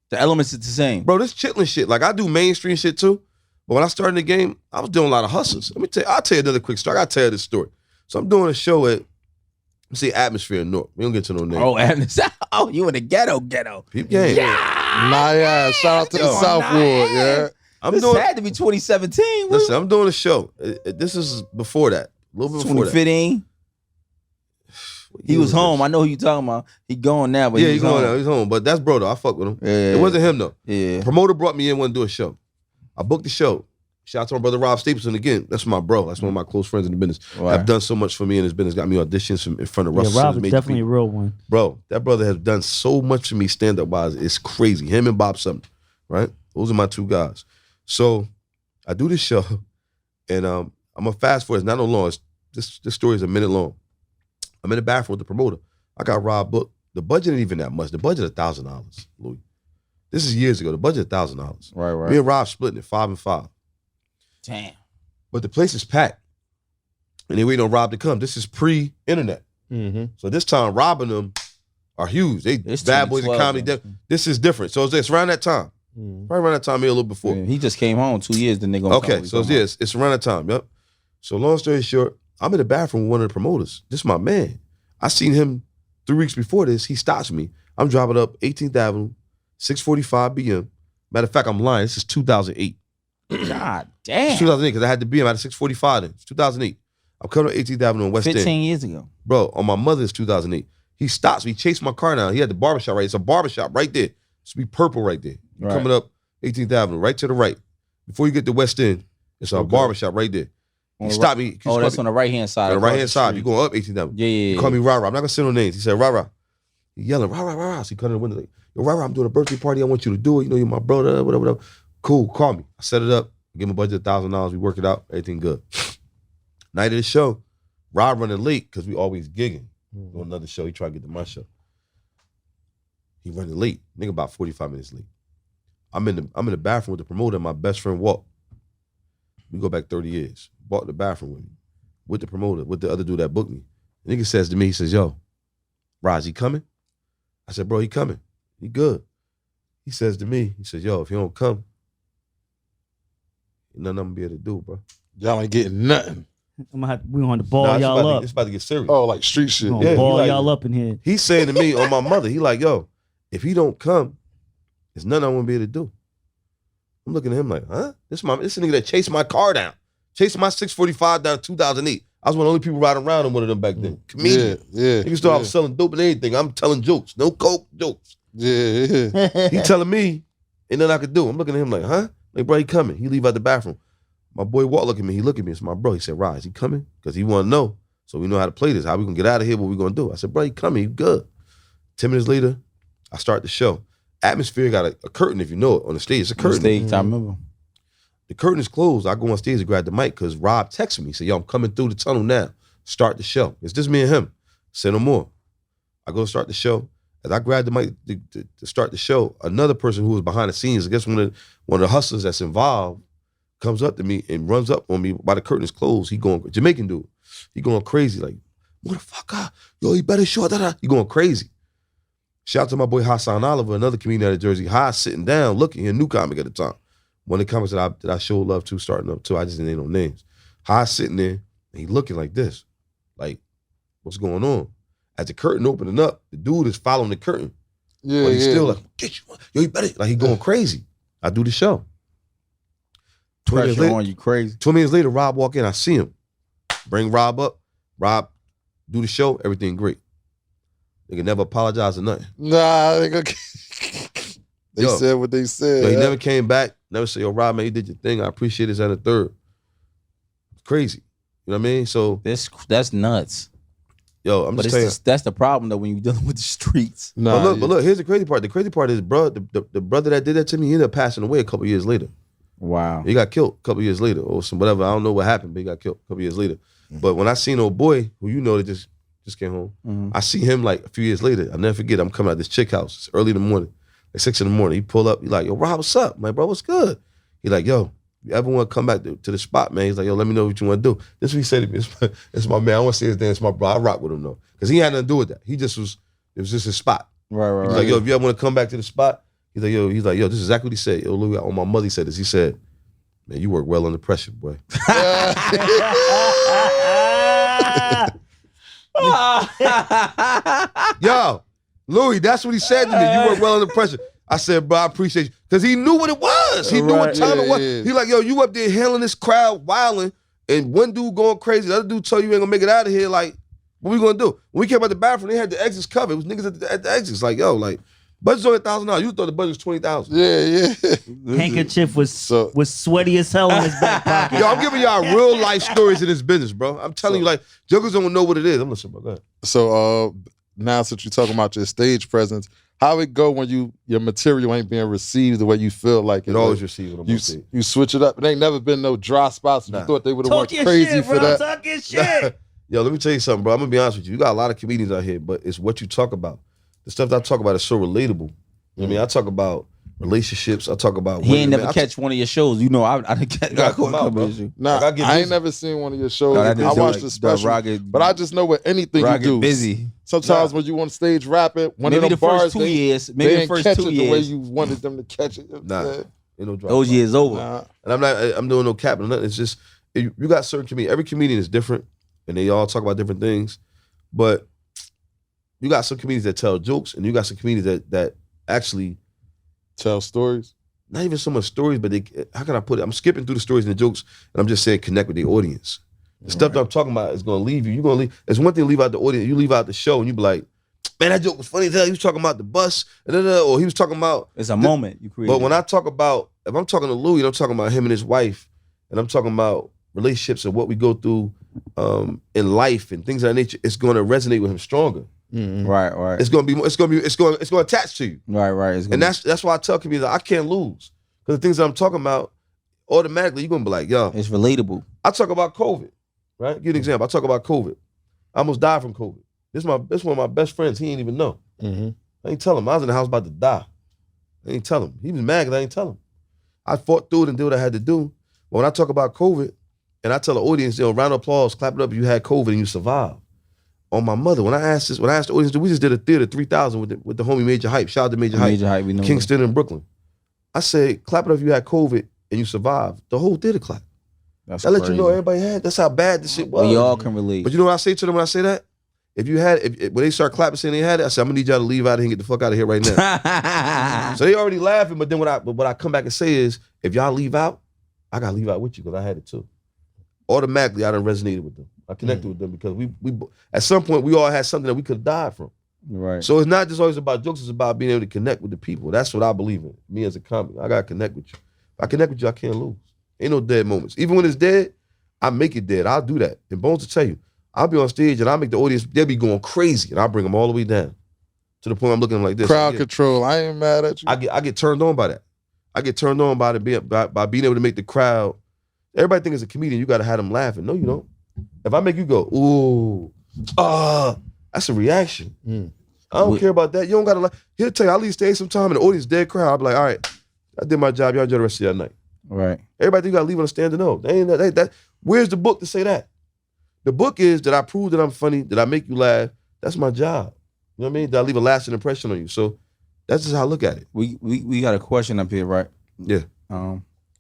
The elements is the same. Bro, this chitlin shit. Like I do mainstream shit too. But when I started the game, I was doing a lot of hustles. I'll tell you another quick story. I gotta tell you this story. So I'm doing a show at, let's see, Atmosphere in North. We don't get to no name. Oh, and oh, you in the ghetto. Peep game. Nah, yeah. Shout out to the Yo, Southwood, yeah. I'm This doing. had to be 2017. Listen, I'm doing a show. This is before that. A little bit before that. 2015. He was home. I know who you talking about. He gone now, but Yeah, he he's was going home. now. He's home. But that's bro though. I fuck with him. Yeah. It wasn't him though. Yeah. Promoter brought me in, wanted to do a show. I booked the show. Shout out to my brother Rob Stapleton again. That's my bro. That's one of my close friends in the business. Right. Have done so much for me in his business. Got me auditions in front of Yeah, Russell. Rob Simmons, is major definitely a people. real one. Bro, that brother has done so much for me stand-up wise. It's crazy. Him and Bob Sumner, right? Those are my two guys. So I do this show, And I'm gonna fast forward. It's not no long. This story is a minute long. I'm in the bathroom with the promoter. I got robbed booked. The budget ain't even that much. The budget $1,000, Louis. This is years ago. The budget $1,000. Right. Me and Rob splitting it 5 and 5. Damn. But the place is packed. And they waiting on Rob to come. This is pre-internet. Mm-hmm. So this time robbing them are huge. They It's bad boys in 2012, comedy. This is different. So it's around that time. Right around that time, maybe a little before. Yeah, he just came home 2 years, then they gonna Okay, come. so it's around that time. Yep. So long story short, I'm in the bathroom with one of the promoters. This is my man. I seen him 3 weeks before this. He stops me. I'm driving up 18th Avenue, 6:45 p.m. Matter of fact, I'm lying. This is 2008. God It's damn. 2008 because I had to be him at 6:45 then. It's 2008. I'm coming to 18th Avenue in West 15 End. years ago. Bro, on my mother's 2008. He stops me. He chased my car down. He had the barbershop right. It's a barbershop right there. It's be purple right there. You're Right. coming up 18th Avenue, right to the right. Before you get to West End, it's a barbershop right there. He stopped me. Oh, that's on the right-hand side. On the across right hand side. street. You going up 18th Avenue. Yeah. He called me Rara. I'm not gonna say no names. He said Rara. He yelling Rara. So he come in the window like, yo, Rara, I'm doing a birthday party. I want you to do it. You know, you're my brother. Whatever. Cool. Call me. I set it up. Give him a budget of $1,000. We work it out. Everything good. Night of the show, Rob running late because we always gigging. On another show, he tried to get to my show. He running late. Nigga about 45 minutes late. I'm in the bathroom with the promoter and my best friend Walt. We go back 30 years. Walk in the bathroom with me. With the promoter, with the other dude that booked me. The nigga says to me, he says, yo, Roz, he coming? I said, bro, he coming. He good. He says to me, he says, yo, if he don't come, ain't nothing I'm gonna be able to do, bro. Y'all ain't getting nothing. We want to ball Nah, y'all up. It's about to get serious. Oh, like street shit. We gonna yeah, ball he like- y'all up in here. He's saying to me on my mother, he like, yo, if he don't come, there's nothing I'm gonna be able to do. I'm looking at him like, huh? This is a nigga that chased my car down. Chased my 645 down in 2008. I was one of the only people riding around in one of them back then. Comedian. Yeah. Niggas thought I was selling dope and anything. I'm telling jokes. No coke, jokes. Yeah. He telling me, ain't nothing I could do. I'm looking at him like, huh? Like, bro, he coming. He leave out the bathroom. My boy Walt look at me. He look at me. It's my bro. He said, Rod, is he coming? Because he want to know. So we know how to play this. How we gonna get out of here? What we gonna do? I said, bro, he coming. He good. 10 minutes later, I start the show. Atmosphere got a curtain, if you know it, on the stage. It's a curtain. Stage, I remember. The curtain is closed. I go on stage to grab the mic because Rob texted me. He said, yo, I'm coming through the tunnel now. Start the show. It's just me and him. Say no more. I go start the show. As I grab the mic to start the show, another person who was behind the scenes, I guess one of the hustlers that's involved, comes up to me and runs up on me while the curtain is closed. He going, Jamaican dude. He going crazy like, motherfucker, yo, you better show that. He going crazy. Shout out to my boy Hassan Oliver, another comedian out of Jersey. Haas sitting down, looking, a new comic at the time. One of the comics that I showed love to, starting up too. I just didn't name no names. Haas sitting there, and he looking like this. Like, what's going on? As the curtain opening up, the dude is following the curtain. Yeah. But he's still like, get you, yo, you better. Like, he going crazy. I do the show. 20 minutes Pressure later, on you crazy. 20 minutes later, Rob walk in. I see him. Bring Rob up. Rob do the show. Everything great. Nigga never apologize or nothing. Nah, they Yo. said what they said. Yo, he never came back. Never said, yo, Rob, man, you did your thing. I appreciate it. And a third. It's crazy. You know what I mean? So, That's nuts. yo, I'm But just saying. that's the problem though when you're dealing with the streets. Nah, But look, here's the crazy part. The crazy part is, bro, the brother that did that to me, he ended up passing away a couple years later. Wow. He got killed a couple years later or some whatever. I don't know what happened, but he got killed a couple years later. But when I seen old boy, who you know that just came home, I see him like a few years later. I'll never forget, I'm coming out this chick house. It's early in the morning, like 6 in the morning. He pull up, he like, yo, Rob, what's up? I'm like, bro, what's good? He like, yo, you ever want to come back to the spot, man? He's like, yo, let me know what you want to do. This is what he said to me. It's my man. I want to say his name. It's my bro. I rock with him though. Because he had nothing to do with that. It was just his spot. Right. He's like, yo, if you ever want to come back to the spot, he's like, yo, this is exactly what he said. Yo, Louis, on my mother, he said this. He said, man, you work well under pressure, boy. Yo, Louis, that's what he said to me. You work well under pressure. I said, bro, I appreciate you. Because he knew what it was. He knew what time it was. Yeah. He like, yo, you up there handling this crowd, wilding, and one dude going crazy, the other dude told you ain't gonna make it out of here. Like, what we gonna do? When we came out the bathroom, they had the exits covered. It was niggas at the exits. Like, yo, like, budget's only $1,000. You thought the budget was 20,000. Yeah. Handkerchief was sweaty as hell in his back pocket. Yo, I'm giving y'all real life stories in this business, bro. I'm telling you, like, jokers don't know what it is. I'm listening, bro. Go ahead. So now since you're talking about your stage presence, how it go when your material ain't being received the way you feel like It always received on stage. You switch it up. It ain't never been no dry spots. Nah. You thought they would have Talk went your crazy shit, for bro. that. Talk your shit. Yo, let me tell you something, bro. I'm gonna be honest with you. You got a lot of comedians out here, but it's what you talk about. The stuff that I talk about is so relatable. You know what I mean? I talk about relationships. I talk about He ain't women. never catch one of your shows. You know, I catch. gotta come out, bro. Nah, Like, I get I ain't busy. never seen one of your shows. No, that I dude watched like the special, Rocket- but I just know with anything Rocket you do, busy. sometimes when you on stage rapping, one Maybe of the them bars, first 2 years. they Maybe the ain't first catch 2 it the way years. you wanted them to catch it. Nah, ain't no drama. Those years over. Nah. And I'm doing no cap or nothing. It's just you got certain comedians. Every comedian is different, and they all talk about different things. But you got some comedians that tell jokes, and you got some comedians that actually Tell stories. not even so much stories, but how can I put it? I'm skipping through the stories and the jokes, and I'm just saying connect with the audience. The stuff that I'm talking about is gonna leave you. You're gonna leave. It's one thing to leave out the audience. You leave out the show, and you be like, man, that joke was funny as hell. He was talking about the bus, or he was talking about. It's a moment you create. But when I talk about, if I'm talking to Louis, I'm talking about him and his wife, and I'm talking about relationships and what we go through in life and things of that nature, it's going to resonate with him stronger. right, It's going to attach to you, right. It's gonna and that's why I tell comedians I can't lose because the things that I'm talking about, automatically you're gonna be like, yo, it's relatable. I talk about COVID, right? Give you an example. I talk about COVID. I almost died from COVID. This one of my best friends. He ain't even know. I ain't tell him. I was in the house about to die. I ain't tell him. He was mad because I ain't tell him. I fought through it and did what I had to do. But when I talk about COVID, and I tell the audience, round of applause, clap it up if you had COVID and you survived. On my mother, when I asked the audience, we just did a theater 3,000 with the homie Major Hype. Shout out to Major Hype. We know Kingston and Brooklyn. I said, clap it up if you had COVID and you survived. The whole theater clap. That's I let you crazy. know everybody had. That's how bad this shit was. We all can relate. But you know what I say to them when I say that? If you had, when they start clapping saying they had it, I said, I'm gonna need y'all to leave out of here and get the fuck out of here right now. So they already laughing, but then what I come back and say is, if y'all leave out, I gotta leave out with you because I had it too. Automatically, I done resonated with them. I connected with them because we at some point we all had something that we could have died from. Right. So it's not just always about jokes, it's about being able to connect with the people. That's what I believe in. Me as a comic, I gotta connect with you. If I connect with you, I can't lose. Ain't no dead moments. Even when it's dead, I make it dead. I'll do that. And Bones will tell you, I'll be on stage and I'll make the audience, they'll be going crazy, and I'll bring them all the way down to the point I'm looking at them like this. Crowd control. I ain't mad at you. I get turned on by that. I get turned on by being able to make the crowd. Everybody think as a comedian you got to have them laughing. No, you don't. If I make you go, ooh, that's a reaction. I don't care about that. You don't got to laugh. He'll tell you, I'll leave stage sometime and the audience dead crowd. I'll be like, all right, I did my job. Y'all enjoy the rest of your night. Right. Everybody think you got to leave on a standing note. Where's the book to say that? The book is that I prove that I'm funny, that I make you laugh. That's my job. You know what I mean? That I leave a lasting impression on you. So that's just how I look at it. We got a question up here, right? Yeah.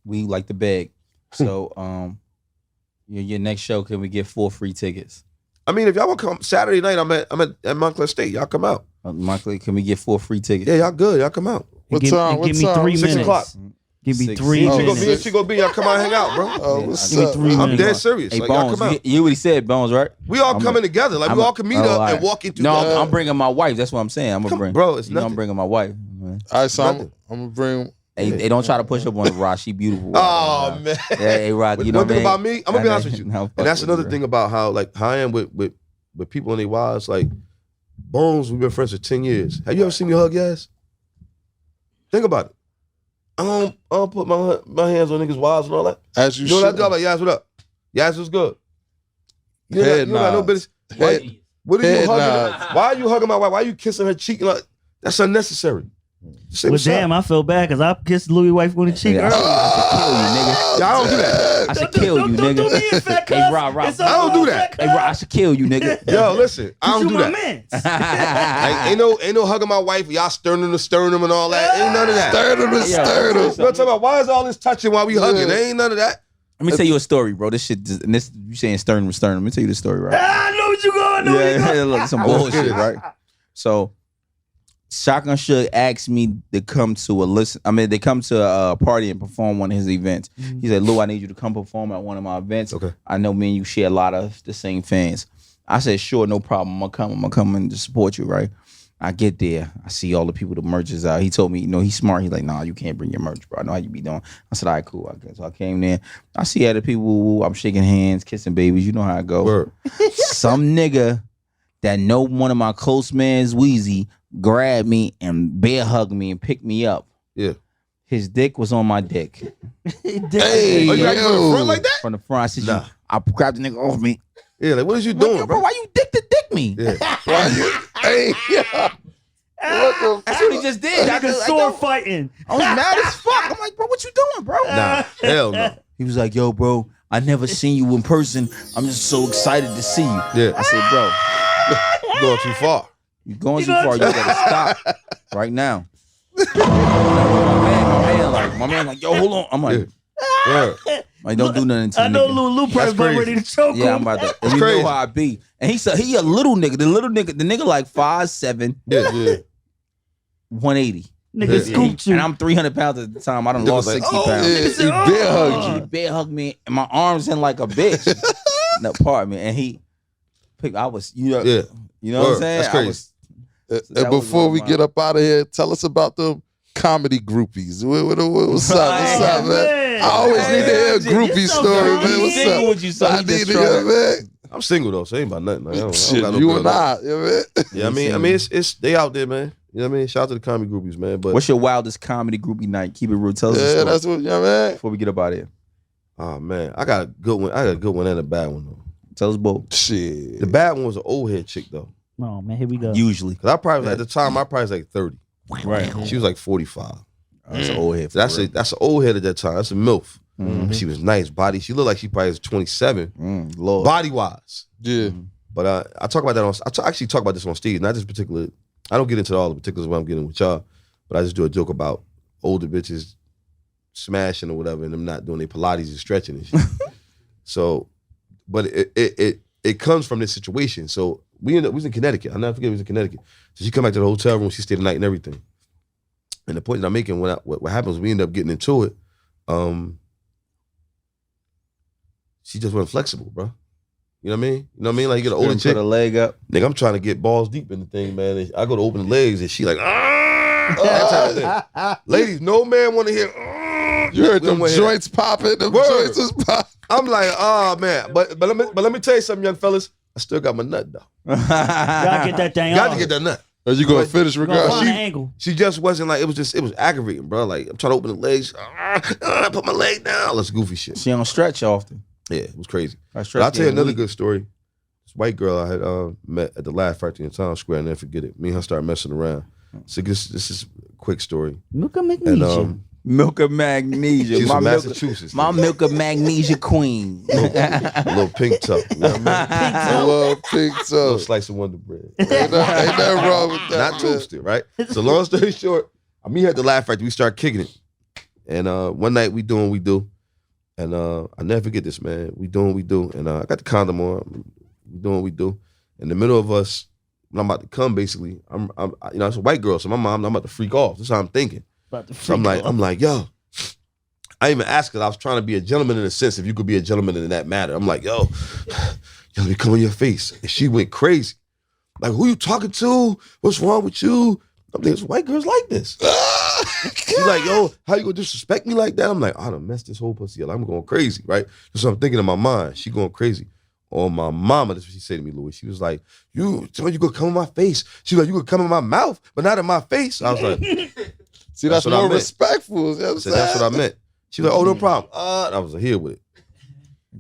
We like the bag. So your next show, can we get 4 free tickets? I mean, if y'all want to come Saturday night, I'm at Montclair State. Y'all come out. Montclair, can we get 4 free tickets? Yeah, y'all good. Y'all come out. What Give time? me 3 6 minutes. o'clock. Give me Six. 3 Oh, minutes. She gonna be. Y'all come out and hang out, bro. Oh, Yeah, what's give me up? 3 I'm minutes. dead serious. Hey, Like, y'all Bones, come out. you already said Bones, right? We all coming together. Like we all can meet up all right. and walk into. No, I'm bringing my wife. That's what I'm saying. I'm gonna bring. bro, it's you know, I'm nothing. bringing my wife. All right, so I'm Nothing. gonna bring. Hey, don't try to push up on the Rock. She beautiful. Oh man. Hey, Rock. You know One what thing I about mean? me, I'm gonna be honest with you, No, fuck and that's with another you, thing about how I am with people and their wives. Like Bones, we've been friends for 10 years. Have you ever seen me hug your ass? Think about it. I don't put my hands on niggas' wives and all that. As you You know what I should. do? I'm like, Yaz, what up? Yaz, what's good? You Head don't got no nods. business. Head- What are you head hugging? nods. Why are you hugging my wife? Why are you kissing her cheek? Like, that's unnecessary. Say Well, what's up. damn, I feel bad because I kissed Louis' wife on the cheek Yeah, earlier. Yeah, I don't do that. I should kill you, Don't do nigga. me in fat Hey, cuss. Rob, It's I don't all do that. fat Hey, Rock, I should kill you, nigga. Yo, listen, I don't You do my that. man. Like, ain't no hugging my wife, y'all sternum to sternum and all that. Ain't none of that. Sternum to Yeah. sternum. You know what I'm talking about? Why is all this touching while we hugging? There ain't none of that. Let me tell you a story, bro. This shit, and this you saying sternum. Let me tell you the story, right? I know what you going. Know what you going. Yeah, look, some bullshit, right? So, Shotgun Suge asked me to come to they come to a party and perform one of his events. He said, "Lou, I need you to come perform at one of my events. Okay. I know me and you share a lot of the same fans." I said, "Sure, no problem. I'm gonna come and just support you, right?" I get there, I see all the people, the merch is out. He told me, he's smart. He's like, "Nah, you can't bring your merch, bro. I know how you be doing." I said, "All right, cool." So I came there. I see other people. I'm shaking hands, kissing babies. You know how it goes. Word. Some nigga that know one of my close mans, Wheezy, grabbed me and bear hugged me and picked me up. Yeah. His dick was on my dick. Hey, Oh, you got from the front like that? From the front, I said, Nah. I grabbed the nigga off me. Yeah, like what is you Like, doing, yo, bro? why you dick to dick me? Yeah. Why you? Hey, yeah. What the? That's what he just did. I Niggas sword fighting. was mad as fuck. I'm like, bro, what you doing, bro? Nah, hell no. He was like, yo, bro, I never seen you in person. I'm just so excited to see you. Yeah. I said, bro, You going too far. you're going too far. You gotta stop right now. My man, like, yo, hold on. I'm like, Word. like, don't do nothing to I me. know Lou probably That's crazy. ready to choke Yeah, I'm him. about to. And you crazy. know how I be. And he said he a little nigga. The nigga like 5'7", Yeah. 180. Nigga Yeah. scooped you. And I'm 300 pounds at the time. I done Nigga lost was like, 60 oh, pounds. Yeah, he bear hugged He you. bear hugged me and my arms in like a bitch in the apartment. And he picked, I was, Yeah. you know what I'm Word. saying? That's crazy. I was, And that was before one we of get mine. up out of here, tell us about the comedy groupies. What's up? What's Hey, up, man? man. I always need to hear a Hey, groupie you're so story, funny. man. What's Single up? with you, so I he need just to hear, trouble. man. I'm single though, so it ain't about nothing. Like, I don't Shit, got no you girl and like I, yeah, man. Yeah, I mean, it's they out there, man. You know what I mean? Shout out to the comedy groupies, man. But What's your wildest comedy groupie night? Keep it real. Tell us a Yeah, story that's what, yeah, man. before we get up out of here. oh man, I got a good one. I got a good one and a bad one though. Tell us both. Shit. The bad one was an old head chick though. Oh man, here we go. Usually. Cause I probably at the time I probably was like 30. Right. She was like 45. That's an old head. So that's an old head at that time. That's a MILF. Mm-hmm. She was nice body. She looked like she probably was 27 Lord. body wise. Yeah. But I talk about that on. Actually talk about this on stage. Not this particular. I don't get into all the particulars when I'm getting with y'all, but I just do a joke about older bitches smashing or whatever, and them not doing their Pilates and stretching and shit. So, but it comes from this situation. So we was in Connecticut. I'll never forget. We was in Connecticut. So she come back to the hotel room. She stayed the night and everything. And the point that I'm making, what happens, we end up getting into it. She just wasn't flexible, bro. You know what I mean? You know what I mean? Like you get an older Couldn't chick. put a leg up. Nigga, I'm trying to get balls deep in the thing, man. And I go to open the legs and she like, that type of thing. Ladies, no man want to hear. You heard We don't them wanna hear joints popping. Them Word. joints was popping. I'm like, oh man. But let me tell you something, young fellas. I still got my nut though. Gotta get that thing Got off. to get that nut. Are you gonna finish Gonna regardless? find an angle. She just wasn't like, it was aggravating, bro. Like I'm trying to open the legs. Put my leg down. Let's goofy shit. She don't stretch often. Yeah, it was crazy. I But I'll tell you another good story. This white girl I had met at the Laugh Factory in Town Square, and never forget it. Me and her started messing around. So this is a quick story. Look at And magnesia. Milk of magnesia. she's My from milk, Massachusetts. my milk of magnesia queen. a little pink tuck. You know what I mean? I love pink A little toe. slice of Wonder Bread. Ain't nothing wrong with that. Not man. toasted, right? So long story short, I meet her at the Laugh Factory. We start kicking it. And one night we doing what we do. And I never forget this, man. We doing what we do. And I got the condom on. We doing what we do. In the middle of us, when I'm about to come, basically, I'm it's a white girl, so I'm about to freak off. That's how I'm thinking. So I'm like, yo. I even asked because I was trying to be a gentleman in a sense, if you could be a gentleman in that matter. I'm like, yo, let me come in your face. And she went crazy. Like, who you talking to? What's wrong with you? I'm like, white girls like this. She's like, yo, how you gonna disrespect me like that? I'm like, I done messed this whole pussy up. I'm going crazy, right? So I'm thinking in my mind, she going crazy. On my mama, that's what she said to me, Louis. She was like, you gonna come in my face. She was like, you gonna come in my mouth, but not in my face. I was like, See, that's what I more meant. respectful. You know what I'm I said, that's what I meant. She was like, oh, no problem. And I was like, here with it.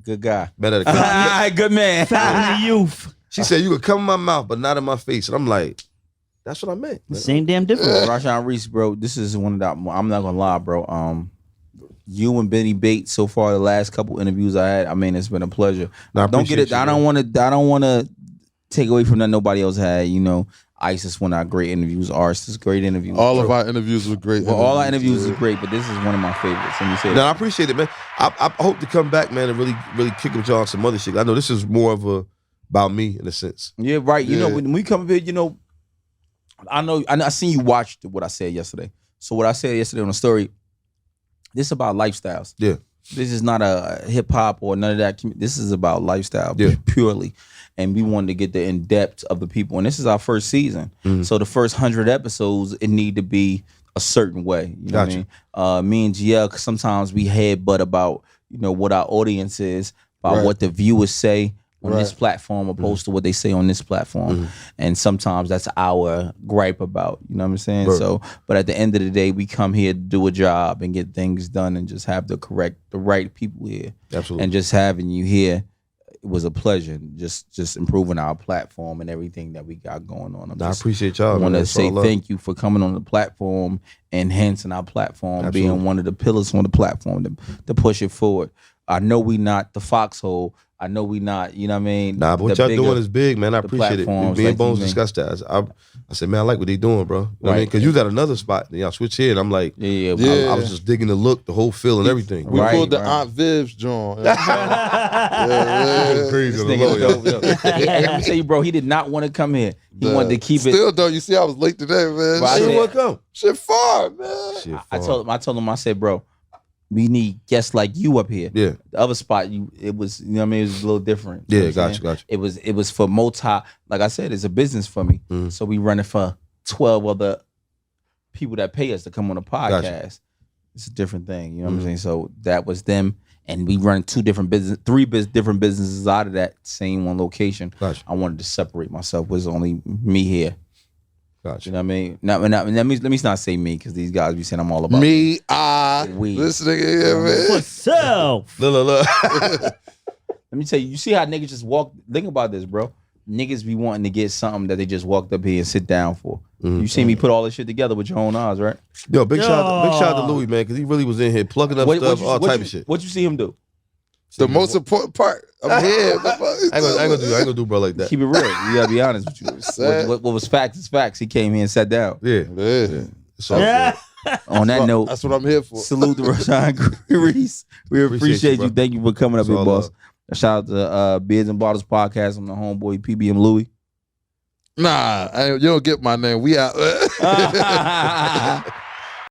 Good guy. Better to come. Good man. Fountain of youth. She said, you could come in my mouth, but not in my face. And I'm like, that's what I meant. man. Same damn difference. Rashaun Reese, bro. This is one of the. I'm not gonna lie, bro. You and Benny Bates so far the last couple interviews I had. I mean, it's been a pleasure. No, I Don't get it. appreciate you, I don't want to. I don't want to take away from that nobody else had. You know, Isis one of our great interviews. Ours is great interviews. All of our interviews were great. Well, all our interviews is great, but this is one of my favorites. Let me say No, that. I appreciate it, man. I hope to come back, man, and really kick with y'all on some other shit. I know this is more of about me in a sense. Yeah, right. You know, Yeah. when we come up here, you know, I seen you watched what I said yesterday. So what I said yesterday on the story, this is about lifestyles. Yeah. This is not a hip hop or none of that. This is about lifestyle Yeah. purely. And we wanted to get the in depth of the people. And this is our first season. Mhm. So the first 100 episodes, it need to be a certain way. You know Gotcha. what I mean? Me and GL, sometimes we headbutt about, you know, what our audience is, about Right. what the viewers say. on this platform opposed to what they say on this platform. And sometimes that's our gripe about, you know what I'm saying? Right. So, but at the end of the day, we come here to do a job and get things done and just have the right people here. Absolutely. And just having you here, it was a pleasure. Just improving our platform and everything that we got going on. I appreciate y'all. I want man. to say It's all love. thank you for coming on the platform, enhancing our platform, being one of the pillars on the platform to push it forward. I know we not the foxhole. I know we not, you know what I mean? Nah, but what y'all doing is big, man. I appreciate it. platforms Me and like Bones you, man. discussed that. I said, man, I like what they doing, bro. You know what I mean? Because you was at another spot, and y'all switch here, and I'm like, Yeah. I was just digging the look, the whole feel, and everything. We Right, pulled the right. Aunt Viv's joint. Crazy This on the nigga low, yo. dope, yo. Hey, let me tell you, bro, he did not want to come here. He wanted to keep it. Still though, you see, I was late today, man. Right. Shit, Yeah. what come? Shit far, man. Shit, I fun. told him, I said, bro, we need guests like you up here. Yeah. The other spot, it was, you know what I mean? It was a little different. Yeah, You know what I'm got saying? you. It was for multi, like I said, it's a business for me. So we run it for 12 other people that pay us to come on the podcast. Gotcha. It's a different thing, you know what I'm saying? So that was them, and we run different different businesses out of that same one location. Gotcha. I wanted to separate myself. It was only me here. Gotcha. You know what I mean? Let me not say me, because these guys be saying I'm all about Me, We. this nigga here, man. Myself. Look. Let me tell you, you see how niggas just walk. Think about this, bro. Niggas be wanting to get something that they just walked up here and sit down for. You see me put all this shit together with your own eyes, right? Yo, big shout out to Louis, man, because he really was in here plugging up stuff, all type of shit. What you see him do? The most important part. I'm here. I ain't gonna do bro like that. Keep it real. You gotta be honest with you. What was facts is facts. He came here and sat down. Yeah. It's all good. On that note, That's what I'm here for. salute to Rashaun Reese. We appreciate bro. you. Thank you for coming up It's here, all boss. love. Shout out to Beards and Bottles podcast. I'm the homeboy PBM Louis. Nah, you don't get my name. We out.